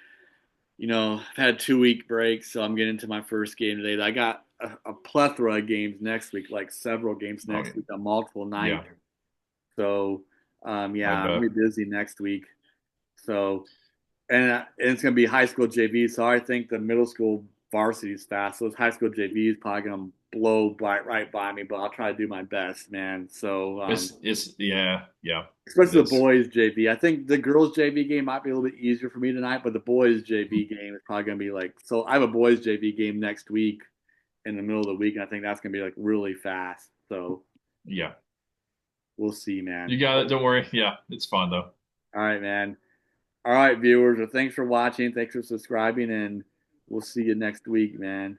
I've had a 2 week break, so I'm getting into my first game today. I got a plethora of games next week, like several games Oh next yeah. week on multiple Yeah, nights. So, I yeah, I'm bet. gonna be busy next week. So, and it's gonna be high school JV. So I think the middle school varsity is fast. So this high school JV is probably gonna blow right by me, but I'll try to do my best, man. So, It's yeah, yeah. It especially the is. boys JV. I think the girls JV game might be a little bit easier for me tonight, but the boys JV game is probably gonna be like so. I have a boys JV game next week in the middle of the week, and I think that's gonna be like really fast. So Yeah. we'll see, man. You got it. Don't worry. Yeah, it's fun though. All right, man. All right, viewers. Well, thanks for watching. Thanks for subscribing, and we'll see you next week, man.